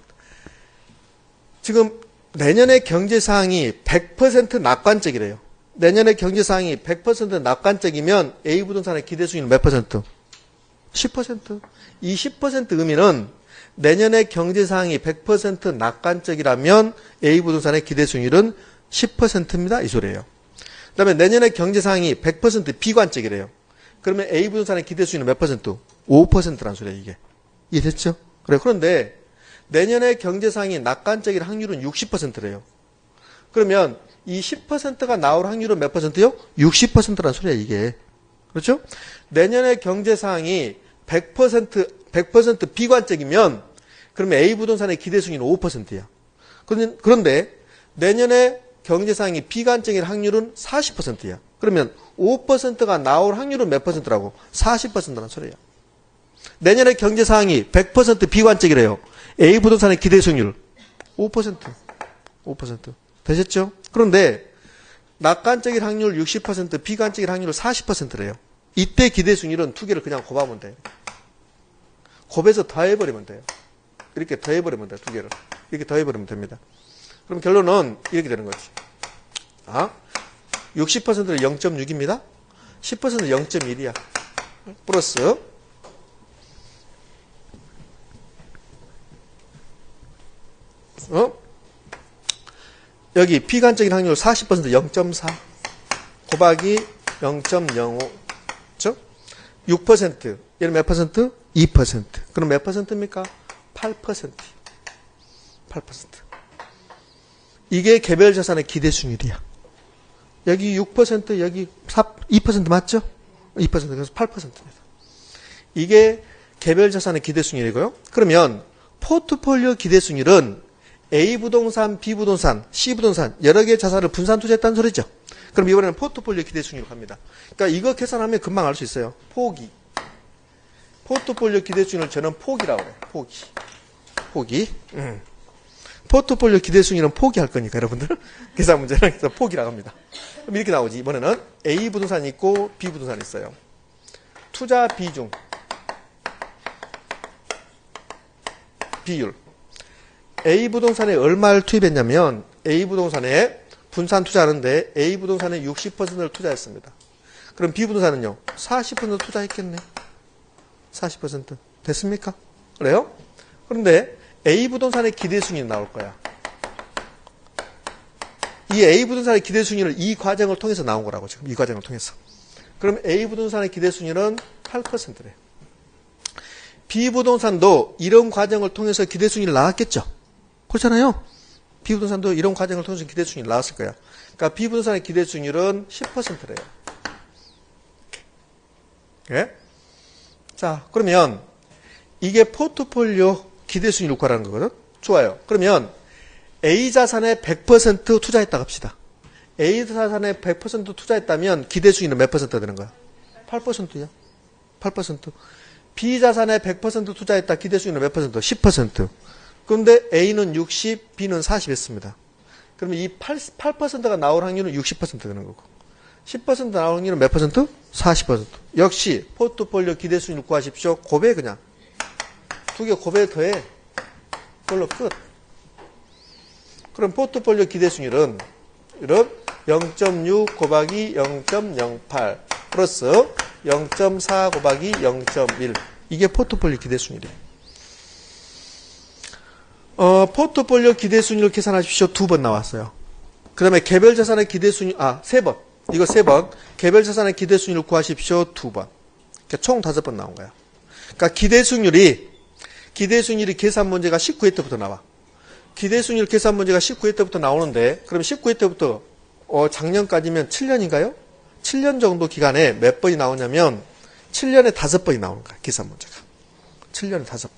지금 내년의 경제 상황이 100% 낙관적이래요. 내년의 경제 상황이 100% 낙관적이면 A부동산의 기대수익률 몇 퍼센트? 10%. 이 10% 의미는 내년의 경제 상황이 100% 낙관적이라면 A부동산의 기대수익률은 10%입니다. 이 소리예요. 그 다음에 내년의 경제 상황이 100% 비관적이래요. 그러면 A부동산의 기대수익률은 몇 퍼센트? 5%란 소리예요, 이게. 이해됐죠? 그래요. 그런데 내년의 경제 상황이 낙관적일 확률은 60%래요. 그러면 이 10%가 나올 확률은 몇 퍼센트요? 60%란 소리야, 이게. 그렇죠? 내년의 경제 상황이 100% 비관적이면 그러면 A부동산의 기대수익률은 5%야. 그런데 내년에 경제 상황이 비관적일 확률은 40%야. 그러면 5%가 나올 확률은 몇 퍼센트라고? 40%라는 소리야. 내년에 경제 상황이 100% 비관적이래요. A부동산의 기대수익률 5%. 5%. 되셨죠? 그런데 낙관적일 확률 60%, 비관적일 확률 40%래요. 이때 기대수익률은 두 개를 그냥 곱하면 돼요. 곱해서 더해버리면 돼요. 이렇게 더해버리면 돼요. 두 개를. 이렇게 더해버리면 됩니다. 그럼 결론은 이렇게 되는 거지. 60%는 0.6입니다. 10%는 0.1이야. 플러스 여기 비관적인 확률 40% 0.4 곱하기 0.05 그렇죠? 6% 얘는 몇 퍼센트? 2%. 그럼 몇 퍼센트입니까? 8%. 8%. 이게 개별 자산의 기대 수익률이야. 여기 6%, 여기 2% 맞죠? 2% 그래서 8%입니다. 이게 개별 자산의 기대 수익률이고요. 그러면 포트폴리오 기대 수익률은 A부동산, B부동산, C부동산 여러 개의 자산을 분산 투자했다는 소리죠. 그럼 이번에는 포트폴리오 기대 수익률을 합니다. 그러니까 이거 계산하면 금방 알 수 있어요. 포기. 포트폴리오 기대 수익률을 저는 포기라고 해요. 포기. 포기. 포트폴리오 기대 수익률은 포기할 거니까 여러분들 계산 문제는 그래서 포기라고 합니다. 그럼 이렇게 나오지. 이번에는 A부동산이 있고 B부동산이 있어요. 투자 비중. 비율. A부동산에 얼마를 투입했냐면 A부동산에 분산 투자하는데 A부동산에 60%를 투자했습니다. 그럼 B부동산은요? 40% 투자했겠네. 40% 됐습니까? 그래요? 그런데 A부동산의 기대수익률이 나올 거야. 이 A부동산의 기대수익률은 이 과정을 통해서 나온 거라고 지금 이 과정을 통해서. 그럼 A부동산의 기대수익률은 8%래. B부동산도 이런 과정을 통해서 기대수익률이 나왔겠죠? 그렇잖아요. B부동산도 이런 과정을 통해서 기대수익률이 나왔을 거야. 그러니까 B부동산의 기대수익률은 10%래요. 예? 자, 그러면 이게 포트폴리오 기대수익률 구하라는 거거든. 좋아요. 그러면 A 자산에 100% 투자했다고 합시다. A 자산에 100% 투자했다면 기대수익률은 몇 퍼센트가 되는 거야? 8%야. 8%. B 자산에 100% 투자했다. 기대수익률은 몇 퍼센트? 10%. 그런데 A는 60, B는 40 했습니다. 그러면 이 8%가 나올 확률은 60% 되는 거고. 10% 나올 확률은 몇 퍼센트? 40%. 역시 포트폴리오 기대수익률 구하십시오. 고배 그냥. 두 개 고배 더해. 그걸로 끝. 그럼 포트폴리오 기대수익률은 이런 0.6 곱하기 0.08 플러스 0.4 곱하기 0.1 이게 포트폴리오 기대수익률이에요. 포트폴리오 기대수익률 계산하십시오. 2번 나왔어요. 그 다음에 개별 자산의 기대수익률 3번. 이거 3번. 개별 자산의 기대수익률 구하십시오. 2번. 그러니까 총 5번 나온 거야. 그러니까 기대수익률이 계산 문제가 19회 때부터 나와. 기대수익률 계산 문제가 19회 때부터 나오는데 그럼 19회 때부터 작년까지면 7년인가요? 7년 정도 기간에 몇 번이 나오냐면 7년에 5번이 나오는 거야. 계산 문제가. 7년에 5번.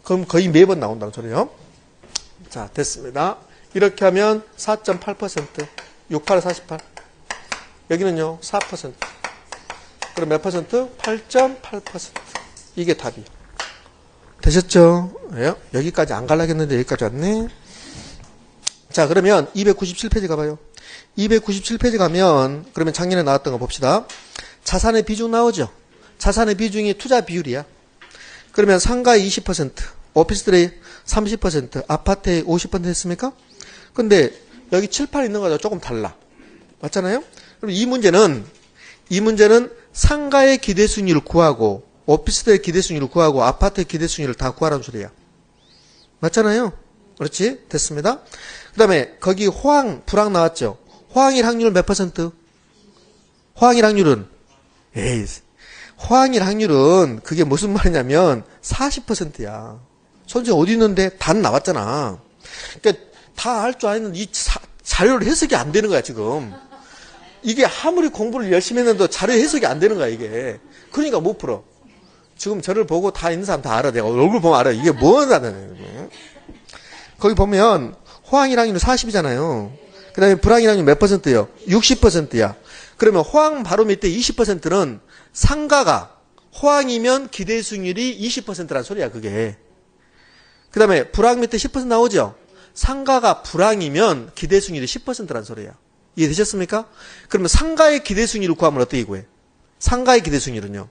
그럼 거의 매번 나온다는 소리요. 자, 됐습니다. 이렇게 하면 4.8%. 68에 48. 여기는요, 4%. 그럼 몇 퍼센트? 8.8%. 이게 답이에요. 되셨죠? 예? 여기까지 안 가려겠는데 여기까지 왔네. 자, 그러면 297페이지 가봐요. 297페이지 가면 그러면 작년에 나왔던 거 봅시다. 자산의 비중 나오죠? 자산의 비중이 투자 비율이야. 그러면 상가의 20%, 오피스텔의 30%, 아파트의 50% 했습니까? 근데 여기 7, 8 있는 거죠. 조금 달라. 맞잖아요? 그럼 이 문제는 상가의 기대수익률을 구하고 오피스텔의 기대수익률을 구하고 아파트의 기대수익률을 다 구하라는 소리야. 맞잖아요? 그렇지? 됐습니다. 그 다음에 거기 호황, 불황 나왔죠? 호황일 확률은 몇 퍼센트? 호황일 확률은 호황일 확률은 그게 무슨 말이냐면 40%야. 선생 어디 있는데? 단 나왔잖아. 그러니까 다 할 줄 아는 이 자료를 해석이 안 되는 거야 지금. 이게 아무리 공부를 열심히 했는데 자료 해석이 안 되는 거야 이게. 그러니까 못 풀어. 지금 저를 보고 다 있는 사람 다 알아. 내가 얼굴 보면 알아. 이게 뭐하다는 거기 보면 호황일 확률은 40이잖아요. 그 다음에 불황일 확률 몇 퍼센트예요? 60%야. 그러면 호황 바로 밑에 20%는 상가가 호황이면 기대수익률이 20%란 소리야 그게. 그 다음에 불황 밑에 10% 나오죠? 상가가 불황이면 기대수익률이 10%란 소리야. 이해되셨습니까? 그러면 상가의 기대수익률을 구하면 어떻게 구해? 상가의 기대수익률은요.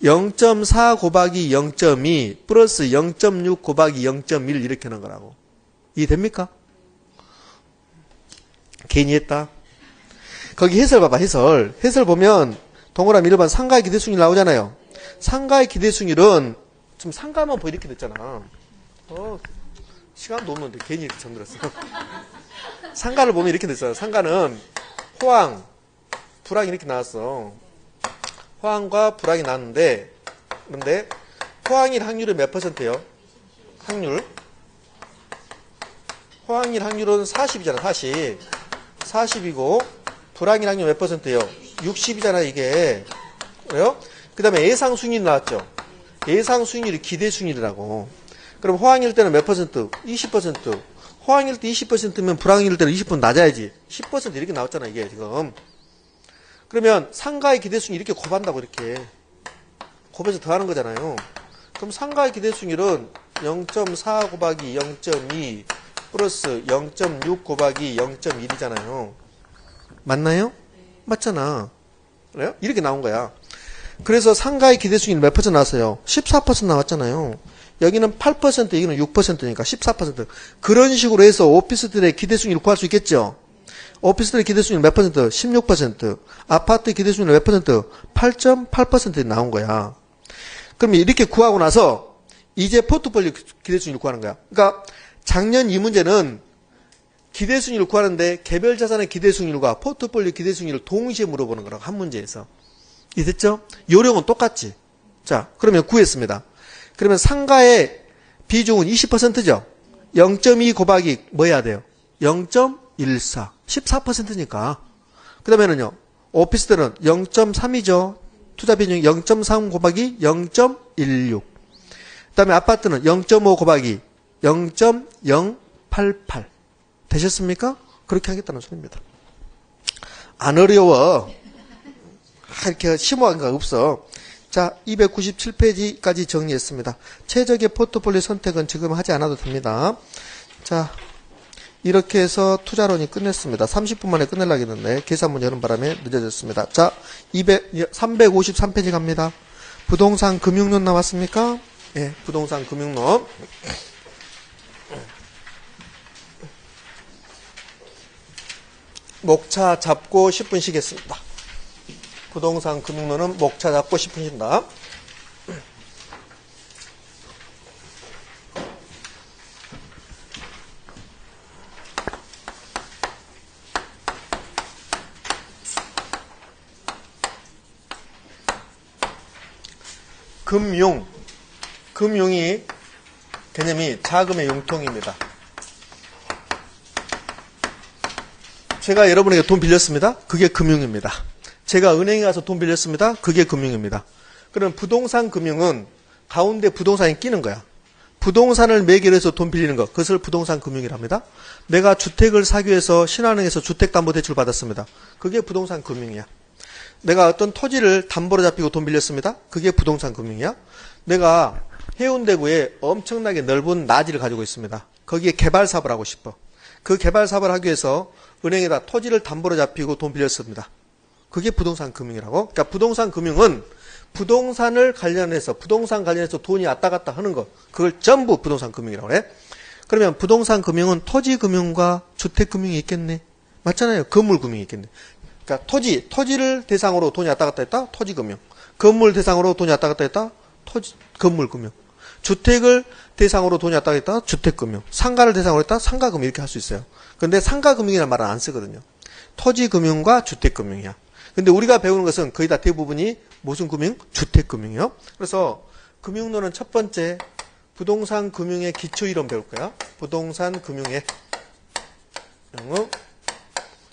0.4 곱하기 0.2 플러스 0.6 곱하기 0.1 이렇게 하는 거라고. 이해됩니까? 괜히 했다. 거기 해설 봐봐. 해설 보면 동그라미 1번 상가의 기대수익률 나오잖아요. 상가의 기대수익률은 지금 상가만 보여 이렇게 됐잖아. 시간도 없는데 괜히 이렇게 정들었어. 상가를 보면 이렇게 됐어요. 상가는 호황, 불황 이렇게 나왔어. 호황과 불황이 나왔는데 그런데 호황일 확률은 몇 퍼센트예요? 확률. 호황일 확률은 40이잖아. 40. 40이고 불황일 확률 몇 퍼센트예요? 60이잖아 이게. 그래요? 그 다음에 예상 수익률 나왔죠. 예상 수익률이 기대 수익률이라고. 그럼 호황일 때는 몇 퍼센트? 20%. 호황일 때 20%면 불황일 때는 20% 낮아야지. 10% 이렇게 나왔잖아 이게 지금. 그러면 상가의 기대수익률 이렇게 곱한다고 이렇게. 곱해서 더하는 거잖아요. 그럼 상가의 기대수익률은 0.4 곱하기 0.2 플러스 0.6 곱하기 0.1이잖아요. 맞나요? 맞잖아. 그래요? 이렇게 나온 거야. 그래서 상가의 기대수익률 몇 퍼센트 나왔어요? 14% 나왔잖아요. 여기는 8%, 여기는 6%니까 14%. 그런 식으로 해서 오피스텔의 기대수익률을 구할 수 있겠죠? 오피스텔의 기대수익률 몇 퍼센트? 16%. 아파트의 기대수익률 몇 퍼센트? 8.8% 나온 거야. 그럼 이렇게 구하고 나서 이제 포트폴리오 기대수익률을 구하는 거야. 그러니까 작년 이 문제는 기대수익률을 구하는데 개별 자산의 기대수익률과 포트폴리오 기대수익률을 동시에 물어보는 거라고 한 문제에서. 이해됐죠? 요령은 똑같지. 자, 그러면 구했습니다. 그러면 상가의 비중은 20%죠? 0.2 곱하기 뭐 해야 돼요? 0.14. 14%니까. 그 다음에는요, 오피스텔은 0.3이죠? 투자 비중이 0.3 곱하기 0.16. 그 다음에 아파트는 0.5 곱하기 0.088. 되셨습니까? 그렇게 하겠다는 소리입니다. 안 어려워. 이렇게 심오한 거 없어. 자, 297페이지까지 정리했습니다. 최적의 포트폴리오 선택은 지금 하지 않아도 됩니다. 자, 이렇게 해서 투자론이 끝냈습니다. 30분 만에 끝내려고 했는데 계산문 여는 바람에 늦어졌습니다. 자, 353페이지 갑니다. 부동산 금융론 나왔습니까? 예, 부동산 금융론. 목차 잡고 10분 쉬겠습니다. 부동산 금융론은 목차 잡고 10분 쉰다. 금융이 개념이 자금의 융통입니다. 제가 여러분에게 돈 빌렸습니다. 그게 금융입니다. 제가 은행에 가서 돈 빌렸습니다. 그게 금융입니다. 그럼 부동산 금융은 가운데 부동산이 끼는 거야. 부동산을 매개로 해서 돈 빌리는 거. 그것을 부동산 금융이랍니다. 내가 주택을 사기 위해서 신한은행에서 주택담보대출 받았습니다. 그게 부동산 금융이야. 내가 어떤 토지를 담보로 잡히고 돈 빌렸습니다. 그게 부동산 금융이야. 내가 해운대구에 엄청나게 넓은 나지를 가지고 있습니다. 거기에 개발 사업을 하고 싶어. 그 개발 사업을 하기 위해서 은행에다 토지를 담보로 잡히고 돈 빌렸습니다. 그게 부동산 금융이라고. 그러니까 부동산 금융은 부동산 관련해서 돈이 왔다 갔다 하는 거. 그걸 전부 부동산 금융이라고 해. 그러면 부동산 금융은 토지 금융과 주택 금융이 있겠네. 맞잖아요. 건물 금융이 있겠네. 그러니까 토지를 대상으로 돈이 왔다 갔다 했다. 토지 금융. 건물 대상으로 돈이 왔다 갔다 했다. 건물 금융. 주택을 대상으로 돈이 왔다 갔다 했다. 주택 금융. 상가를 대상으로 했다. 상가 금융 이렇게 할 수 있어요. 근데 상가 금융이라는 말은 안 쓰거든요. 토지 금융과 주택 금융이야. 근데 우리가 배우는 것은 거의 다 대부분이 무슨 금융? 주택 금융이요. 그래서 금융론은 첫 번째 부동산 금융의 기초 이론 배울 거야. 부동산 금융의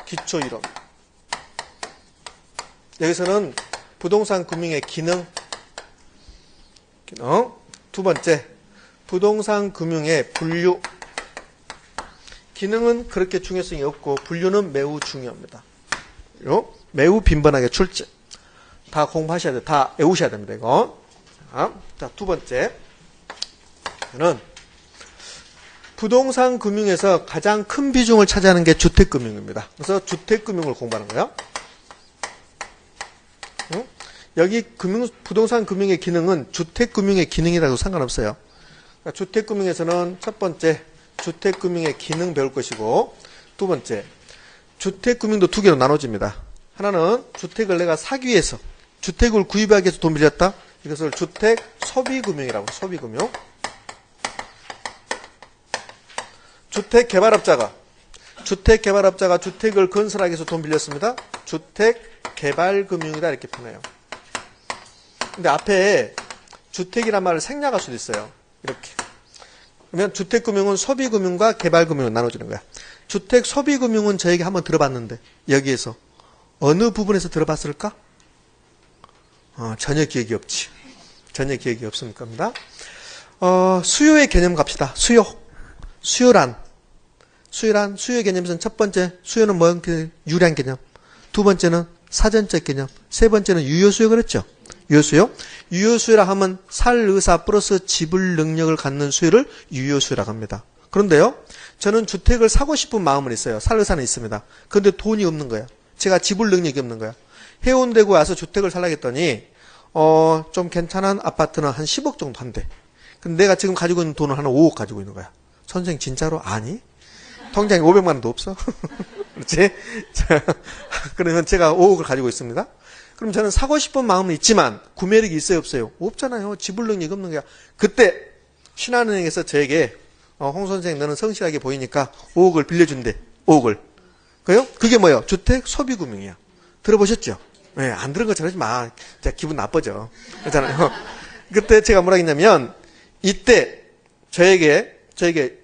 기초 이론. 여기서는 부동산 금융의 기능. 두 번째, 부동산 금융의 분류. 기능은 그렇게 중요성이 없고 분류는 매우 중요합니다. 매우 빈번하게 출제. 다 공부하셔야 돼요. 다 외우셔야 됩니다. 이거. 자, 두 번째. 는 부동산 금융에서 가장 큰 비중을 차지하는 게 주택금융입니다. 그래서 주택금융을 공부하는 거예요. 여기 부동산 금융의 기능은 주택금융의 기능이라고 상관없어요. 그러니까 주택금융에서는 첫 번째 주택금융의 기능 배울 것이고, 두 번째 주택금융도 두 개로 나눠집니다. 하나는 주택을 내가 사기 위해서, 주택을 구입하기 위해서 돈 빌렸다. 이것을 주택 소비금융이라고. 소비금융. 주택개발업자가 주택을 건설하기 위해서 돈 빌렸습니다. 주택개발금융이다 이렇게 표현해요. 근데 앞에 주택이란 말을 생략할 수도 있어요. 이렇게. 그러면 주택금융은 소비금융과 개발금융으로 나눠지는 거야. 주택 소비금융은 저에게 한번 들어봤는데 여기에서 어느 부분에서 들어봤을까? 전혀 기억이 없지. 전혀 기억이 없을 겁니다. 수요의 개념 갑시다. 수요란 수요의 개념에서는 첫 번째 수요는 뭐예요? 유량 개념. 두 번째는 사전적 개념. 세 번째는 유효수요. 그랬죠? 유효수요라 하면 살 의사 플러스 지불 능력을 갖는 수요를 유효수요라고 합니다. 그런데요, 저는 주택을 사고 싶은 마음은 있어요. 살 의사는 있습니다. 그런데 돈이 없는 거야. 제가 지불 능력이 없는 거야. 해운대구 와서 주택을 살려고 했더니 좀 괜찮은 아파트는 한 10억 정도 한대. 근데 내가 지금 가지고 있는 돈은 한 5억 가지고 있는 거야. 선생님 진짜로? 아니? 통장에 500만 원도 없어? 그렇지? 자, 그러면 제가 5억을 가지고 있습니다. 그럼 저는 사고 싶은 마음은 있지만 구매력이 있어요 없어요? 없잖아요. 지불 능력이 없는 거야. 그때 신한은행에서 저에게 홍 선생 너는 성실하게 보이니까 5억을 빌려준대. 5억을. 그게 뭐예요? 주택 소비금융이야. 들어보셨죠? 네, 안 들은 것처럼 하지 마. 진짜 기분 나빠져. 그렇잖아요. 그때 제가 뭐라 했냐면 이때 저에게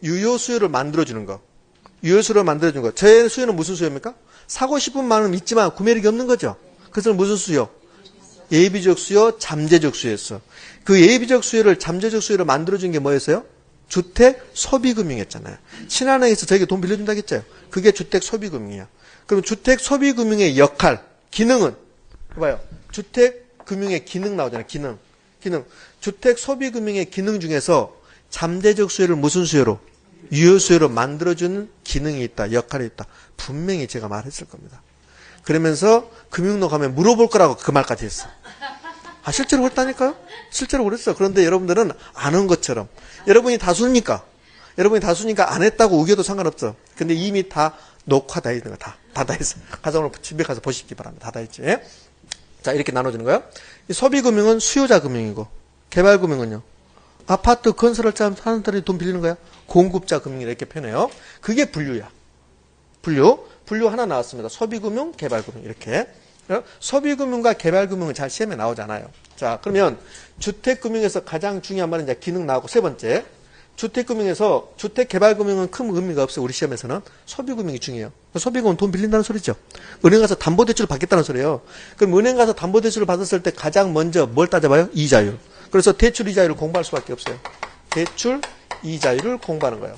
유효수요를 만들어주는 거. 유효수요를 만들어주는 거. 제 수요는 무슨 수요입니까? 사고 싶은 마음은 있지만 구매력이 없는 거죠. 그것은 무슨 수요? 예비적 수요, 잠재적 수요였어. 그 예비적 수요를 잠재적 수요로 만들어준 게 뭐였어요? 주택 소비금융이었잖아요. 신한은행에서 저에게 돈 빌려준다고 했죠. 그게 주택 소비금융이야. 그럼 주택 소비금융의 역할, 기능은 봐요. 주택 금융의 기능 나오잖아요. 기능. 주택 소비금융의 기능 중에서 잠재적 수요를 무슨 수요로? 유효 수요로 만들어주는 기능이 있다. 역할이 있다. 분명히 제가 말했을 겁니다. 그러면서 금융로 가면 물어볼 거라고 그 말까지 했어. 아, 실제로 그랬다니까요? 실제로 그랬어. 그런데 여러분들은 아는 것처럼. 여러분이 다수니까 안 했다고 우겨도 상관없어. 근데 이미 다 녹화다 있는 거 다 했어. 가서 오늘 집에 가서 보시기 바랍니다. 다 있지. 자, 이렇게 나눠주는 거예요. 소비금융은 수요자 금융이고, 개발금융은요. 아파트 건설할 때 하는 사람들이 돈 빌리는 거야. 공급자 금융이라 이렇게 표현해요. 그게 분류야. 분류 하나 나왔습니다. 소비금융, 개발금융 이렇게. 소비금융과 개발금융은 잘 시험에 나오잖아요. 자, 그러면 주택금융에서 가장 중요한 말은 이제 기능 나오고 세 번째. 주택금융에서 주택개발금융은 큰 의미가 없어요. 우리 시험에서는. 소비금융이 중요해요. 소비금융은 돈 빌린다는 소리죠. 은행 가서 담보대출을 받겠다는 소리예요. 그럼 은행 가서 담보대출을 받았을 때 가장 먼저 뭘 따져봐요? 이자율. 그래서 대출 이자율을 공부할 수밖에 없어요. 대출 이자율을 공부하는 거예요.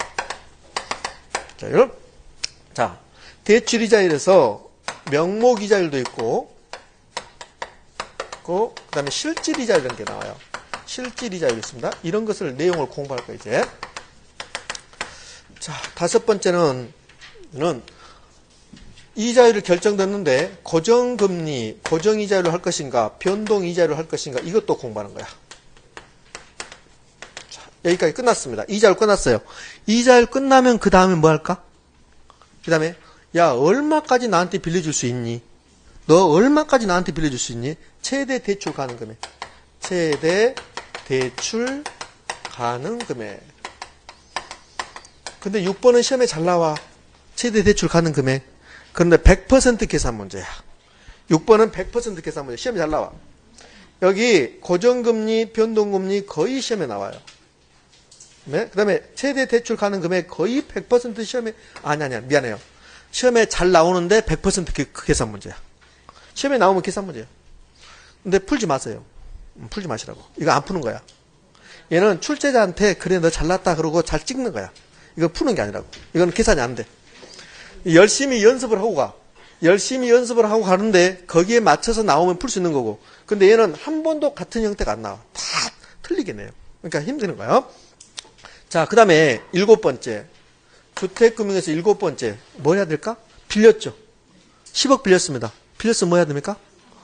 자, 대출 이자율에서 명목 이자율도 있고, 그 다음에 실질 이자율 이런 게 나와요. 실질 이자율이 있습니다. 이런 것을 내용을 공부할 거예요, 이제. 자, 다섯 번째는 이자율을 결정됐는데 고정금리, 고정이자율을 할 것인가, 변동이자율을 할 것인가 이것도 공부하는 거야. 자, 여기까지 끝났습니다. 이자율 끝났어요. 이자율 끝나면 그 다음에 뭐 할까? 그 다음에 야, 얼마까지 나한테 빌려줄 수 있니? 너 얼마까지 나한테 빌려줄 수 있니? 최대 대출 가능 금액. 최대 대출 가능 금액. 근데 6번은 시험에 잘 나와. 최대 대출 가능 금액. 그런데 100% 계산 문제야. 6번은 100% 계산 문제. 시험에 잘 나와. 여기 고정금리, 변동금리 거의 시험에 나와요. 네? 그 다음에 최대 대출 가능 금액 거의 100% 시험에, 아니야, 미안해요. 시험에 잘 나오는데 100% 계산 문제야. 시험에 나오면 계산 문제야. 근데 풀지 마세요. 풀지 마시라고. 이거 안 푸는 거야. 얘는 출제자한테 그래 너 잘났다 그러고 잘 찍는 거야. 이거 푸는 게 아니라고. 이건 계산이 안 돼. 열심히 연습을 하고 가. 열심히 연습을 하고 가는데 거기에 맞춰서 나오면 풀 수 있는 거고. 근데 얘는 한 번도 같은 형태가 안 나와. 다 틀리게 내요. 그러니까 힘드는 거예요. 자, 그 다음에 7번째. 주택금융에서 7번째. 뭐 해야 될까? 빌렸죠. 10억 빌렸습니다. 빌렸으면 뭐 해야 됩니까?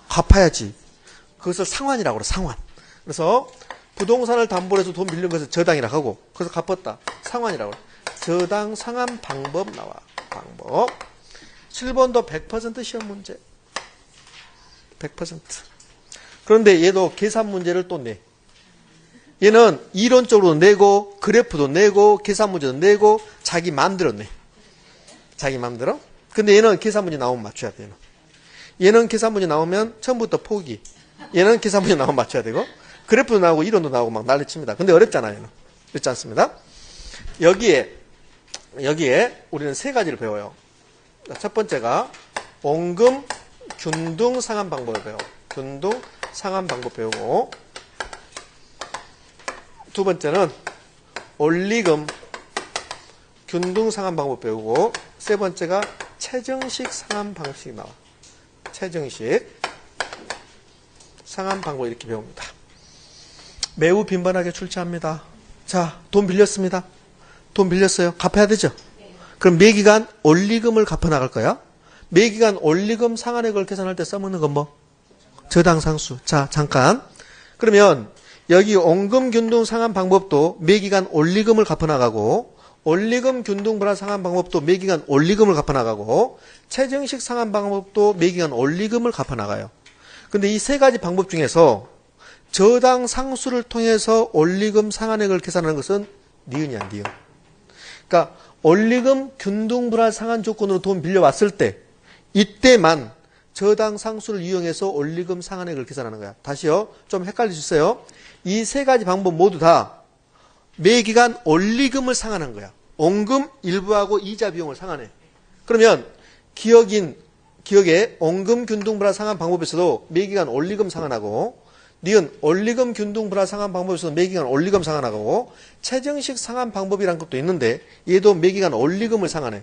갚아야지. 그것을 상환이라고 그래, 상환. 그래서 부동산을 담보로 해서 돈 빌린 것을 저당이라고 하고, 그래서 갚았다. 상환이라고 그래. 저당 상환 방법 나와. 방법. 7번도 100% 시험 문제. 100%. 그런데 얘도 계산 문제를 또 내. 얘는 이론적으로 내고, 그래프도 내고, 계산 문제도 내고, 자기 마음대로 내. 자기 마음대로. 근데 얘는 계산 문제 나오면 맞춰야 돼, 얘는 계산 문제 나오면 처음부터 포기. 얘는 계산 문제 나오면 맞춰야 되고, 그래프도 나오고, 이론도 나오고 막 난리칩니다. 근데 어렵잖아요, 얘는. 그렇지 않습니다? 여기에 우리는 세 가지를 배워요. 첫 번째가 원금 균등 상환 방법을 배워. 균등 상환 방법 배우고, 두 번째는 원리금 균등 상환 방법 배우고, 세 번째가 최정식 상환 방식이 나와. 최정식 상환 방법 이렇게 배웁니다. 매우 빈번하게 출제합니다. 자, 돈 빌렸습니다. 돈 빌렸어요. 갚아야 되죠? 그럼 매기간 원리금을 갚아 나갈 거야. 매기간 원리금 상환액을 계산할 때 써먹는 건 뭐? 저당상수. 자, 잠깐. 그러면 여기 원금 균등 상환 방법도 매기간 원리금을 갚아 나가고, 원리금 균등 불안 상환 방법도 매기간 원리금을 갚아 나가고, 최정식 상환 방법도 매기간 원리금을 갚아 나가요. 근데 이 세 가지 방법 중에서 저당 상수를 통해서 원리금 상환액을 계산하는 것은 니은이야, 니은. 그러니까 원리금 균등 불안 상환 조건으로 돈 빌려왔을 때, 이때만 저당 상수를 이용해서 원리금 상환액을 계산하는 거야. 다시요. 좀 헷갈릴 수 있어요. 이 세 가지 방법 모두 다 매기간 원리금을 상환한 거야. 원금 일부하고 이자 비용을 상환해. 그러면 기억에 원금 균등 불안 상환 방법에서도 매기간 원리금 상환하고, 니은 원리금 균등 분할 상환 방법에서 매기간 원리금 상환하고 최정식 상환 방법이란 것도 있는데 얘도 매기간 원리금을 상환해.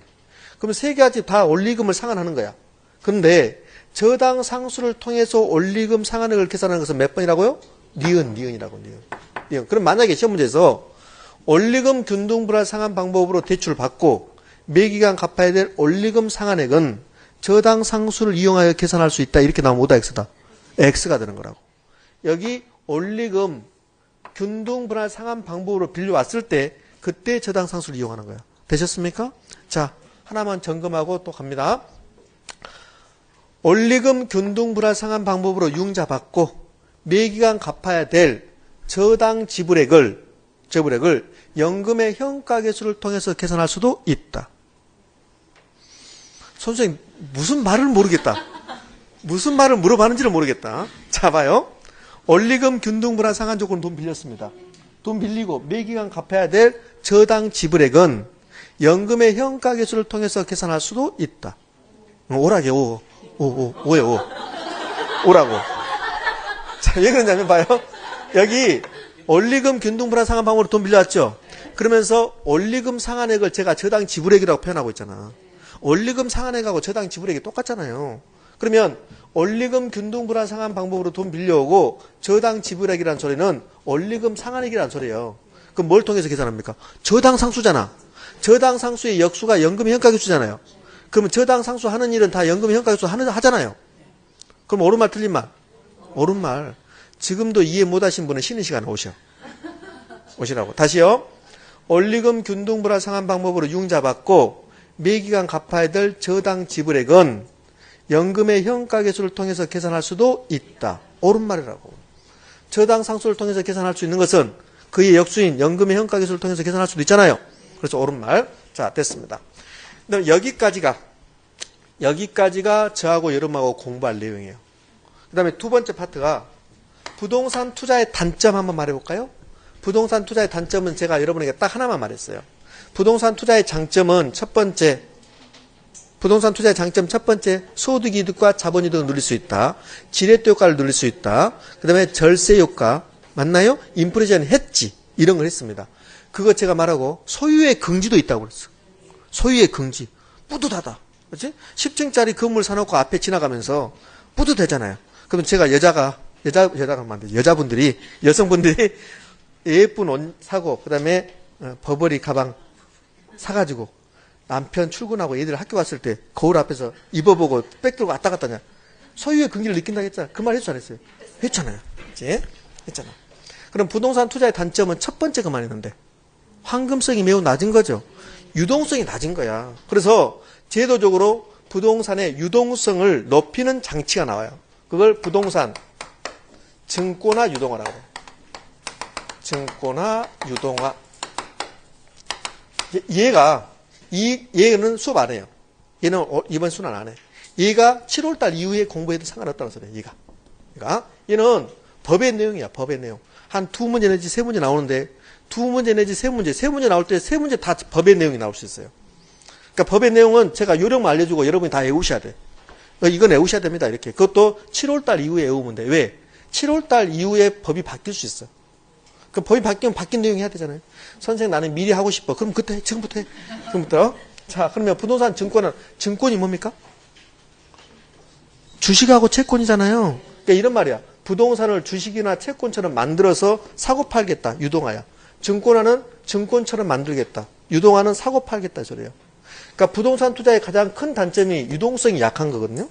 그럼 세 가지 다 원리금을 상환하는 거야. 근데 저당 상수를 통해서 원리금 상환액을 계산하는 것은 몇 번이라고요? 니은이라고, 니은. 그럼 만약에 시험 문제에서 원리금 균등 분할 상환 방법으로 대출을 받고 매기간 갚아야 될 원리금 상환액은 저당 상수를 이용하여 계산할 수 있다. 이렇게 나오면 오다 X다. X가 되는 거라고. 여기 원리금 균등 분할 상환 방법으로 빌려왔을 때 그때 저당 상수를 이용하는 거야. 되셨습니까? 자, 하나만 점검하고 또 갑니다. 원리금 균등 분할 상환 방법으로 융자 받고 매기간 갚아야 될 저당 지불액을 연금의 현가계수를 통해서 계산할 수도 있다. 선생님 무슨 말을 모르겠다. 무슨 말을 물어봤는지를 모르겠다. 자 봐요. 원리금 균등 분할 상환 조건은 돈 빌렸습니다. 돈 빌리고 매기간 갚아야 될 저당 지불액은 연금의 현가계수를 통해서 계산할 수도 있다. 오라게 오예요. 오라고. 자, 왜 그러냐면 봐요. 여기 원리금 균등 분할 상환 방법으로 돈 빌려왔죠. 그러면서 원리금 상환액을 제가 저당 지불액이라고 표현하고 있잖아. 원리금 상환액하고 저당 지불액이 똑같잖아요. 그러면 원리금 균등 분할 상환 방법으로 돈 빌려오고 저당 지불액이라는 소리는 원리금 상환액이라는 소리예요. 그럼 뭘 통해서 계산합니까? 저당 상수잖아. 저당 상수의 역수가 연금의 현가계수잖아요. 그러면 저당 상수 하는 일은 다 연금의 현가계수 하잖아요. 그럼 옳은 말 틀린 말? 옳은 말. 지금도 이해 못하신 분은 쉬는 시간에 오시라고. 다시요. 원리금 균등 분할 상환 방법으로 융자 받고 매기간 갚아야 될 저당 지불액은 연금의 현가계수를 통해서 계산할 수도 있다. 옳은 말이라고. 저당 상수를 통해서 계산할 수 있는 것은 그의 역수인 연금의 현가계수를 통해서 계산할 수도 있잖아요. 그래서 옳은 말. 자, 됐습니다. 그럼 여기까지가 저하고 여러분하고 공부할 내용이에요. 그 다음에 두 번째 파트가 부동산 투자의 단점 한번 말해볼까요? 부동산 투자의 단점은 제가 여러분에게 딱 하나만 말했어요. 부동산 투자의 장점은 첫 번째, 소득 이득과 자본 이득을 누릴 수 있다. 지렛대 효과를 누릴 수 있다. 그 다음에 절세 효과, 맞나요? 인플레이션 해지, 이런 걸 했습니다. 그거 제가 말하고 소유의 긍지도 있다고 그랬어. 소유의 긍지. 뿌듯하다. 그렇지? 10층짜리 건물 사놓고 앞에 지나가면서 뿌듯하잖아요. 그러면 제가 여성분들이 예쁜 옷 사고, 그 다음에 버버리 가방 사가지고 남편 출근하고 애들 학교 갔을 때 거울 앞에서 입어보고 백 들고 왔다 갔다 하냐. 소유의 긍지를 느낀다고 했잖아. 그 말 했죠, 안 했어요? 했잖아요. 그치? 했잖아. 그럼 부동산 투자의 단점은 첫 번째 그만 했는데 황금성이 매우 낮은 거죠. 유동성이 낮은 거야. 그래서 제도적으로 부동산의 유동성을 높이는 장치가 나와요. 그걸 부동산 증권화 유동화라고 해요. 증권화 유동화. 얘는 수업 안 해요. 얘는 이번 수능 안 해. 얘가 7월달 이후에 공부해도 상관없다는 소리예요. 얘는 법의 내용이야. 법의 내용. 한 두 문제 내지 세 문제 나오는데 두 문제 내지 세 문제 나올 때 세 문제 다 법의 내용이 나올 수 있어요. 그러니까 법의 내용은 제가 요령만 알려주고 여러분이 다 외우셔야 돼. 이건 외우셔야 됩니다. 이렇게. 그것도 7월달 이후에 외우면 돼. 왜? 7월달 이후에 법이 바뀔 수 있어. 그 법이 바뀌면 바뀐 내용이 해야 되잖아요. 선생님 나는 미리 하고 싶어. 그럼 그때 해. 지금부터 해. 지금부터. 자, 그러면 부동산 증권이 뭡니까? 주식하고 채권이잖아요. 그러니까 이런 말이야. 부동산을 주식이나 채권처럼 만들어서 사고 팔겠다. 유동화야. 증권화는 증권처럼 만들겠다. 유동화는 사고 팔겠다. 소리예요. 그러니까 부동산 투자의 가장 큰 단점이 유동성이 약한 거거든요.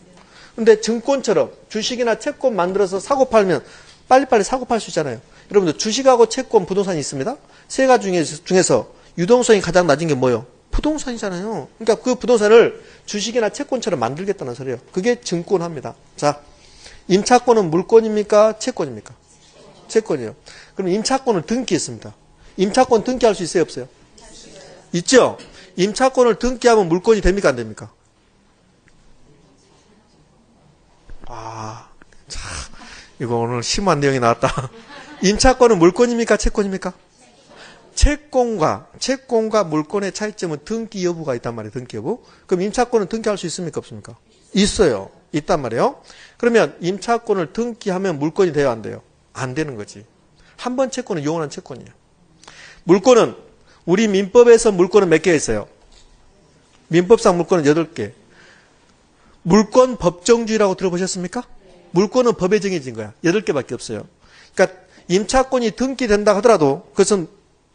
근데 증권처럼 주식이나 채권 만들어서 사고 팔면 빨리빨리 사고 팔 수 있잖아요. 여러분들 주식하고 채권, 부동산이 있습니다. 세 가지 중에서 유동성이 가장 낮은 게 뭐예요? 부동산이잖아요. 그러니까 그 부동산을 주식이나 채권처럼 만들겠다는 소리예요. 그게 증권화입니다. 자, 임차권은 물권입니까? 채권입니까? 채권이에요. 그럼 임차권을 등기했습니다. 임차권 등기할 수 있어요? 없어요? 있죠? 임차권을 등기하면 물권이 됩니까? 안 됩니까? 참, 이거 오늘 심한 내용이 나왔다. 임차권은 물권입니까? 채권입니까? 채권과 물권의 차이점은 등기 여부가 있단 말이에요. 등기 여부. 그럼 임차권은 등기할 수 있습니까? 없습니까? 있어요. 있단 말이에요. 그러면 임차권을 등기하면 물권이 돼요? 안 돼요? 안 되는 거지. 한 번 채권은 영원한 채권이에요. 물권은 우리 민법에서 물권은 몇 개 있어요? 민법상 물권은 8개. 물권 법정주의라고 들어보셨습니까? 물권은 법에 정해진 거야. 8개밖에 없어요. 그러니까 임차권이 등기된다 하더라도 그것은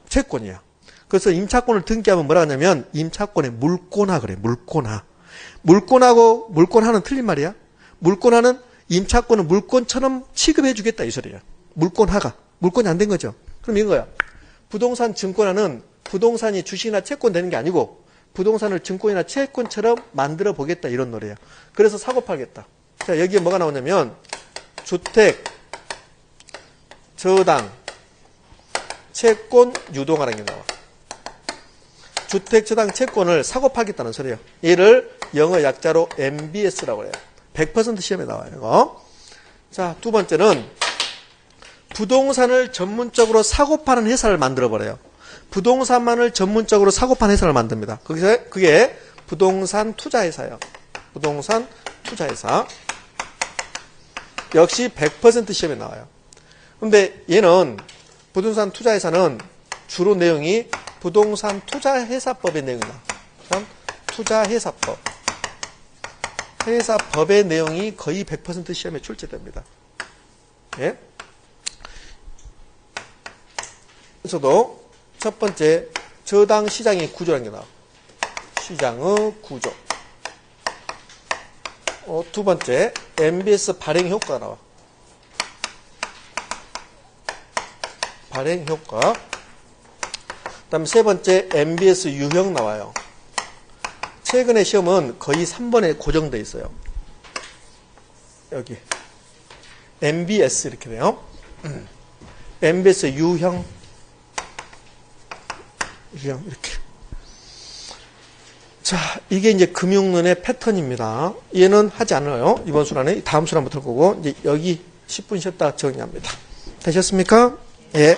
채권이야. 그래서 임차권을 등기하면 뭐라 하냐면 임차권의 물권화 그래. 물권화. 물권하고 물권화는 틀린 말이야. 물권화는 임차권을 물권처럼 취급해 주겠다 이 소리야. 물권화가. 물권이 안 된 거죠. 그럼 이거야. 부동산 증권화는 부동산이 주식이나 채권 되는 게 아니고 부동산을 증권이나 채권처럼 만들어 보겠다 이런 노래야. 그래서 사고 팔겠다. 자, 여기에 뭐가 나오냐면 주택, 저당, 채권, 유동화라는 게 나와. 주택, 저당, 채권을 사고 팔겠다는 소리예요. 얘를 영어 약자로 MBS라고 해요. 100% 시험에 나와요. 이거. 자, 두 번째는 부동산을 전문적으로 사고 파는 회사를 만들어버려요. 부동산만을 전문적으로 사고 파는 회사를 만듭니다. 그게 부동산 투자회사예요. 부동산 투자회사. 역시 100% 시험에 나와요. 근데 얘는 부동산 투자회사는 주로 내용이 부동산 투자회사법의 내용이 나와요. 투자회사법. 회사법의 내용이 거의 100% 시험에 출제됩니다. 예? 그래서도 첫 번째 저당 시장의 구조라는 게 나와. 시장의 구조. 두 번째 MBS 발행 효과가 나와. 발행 효과. 그다음 세 번째 MBS 유형 나와요. 최근에 시험은 거의 3번에 고정되어 있어요. 여기 MBS 이렇게 돼요. MBS 유형 이렇게. 자, 이게 이제 금융론의 패턴입니다. 얘는 하지 않아요. 이번 순환에 다음 순환부터 할 거고 이제 여기 10분 쉬었다 정리합니다. 되셨습니까? 예.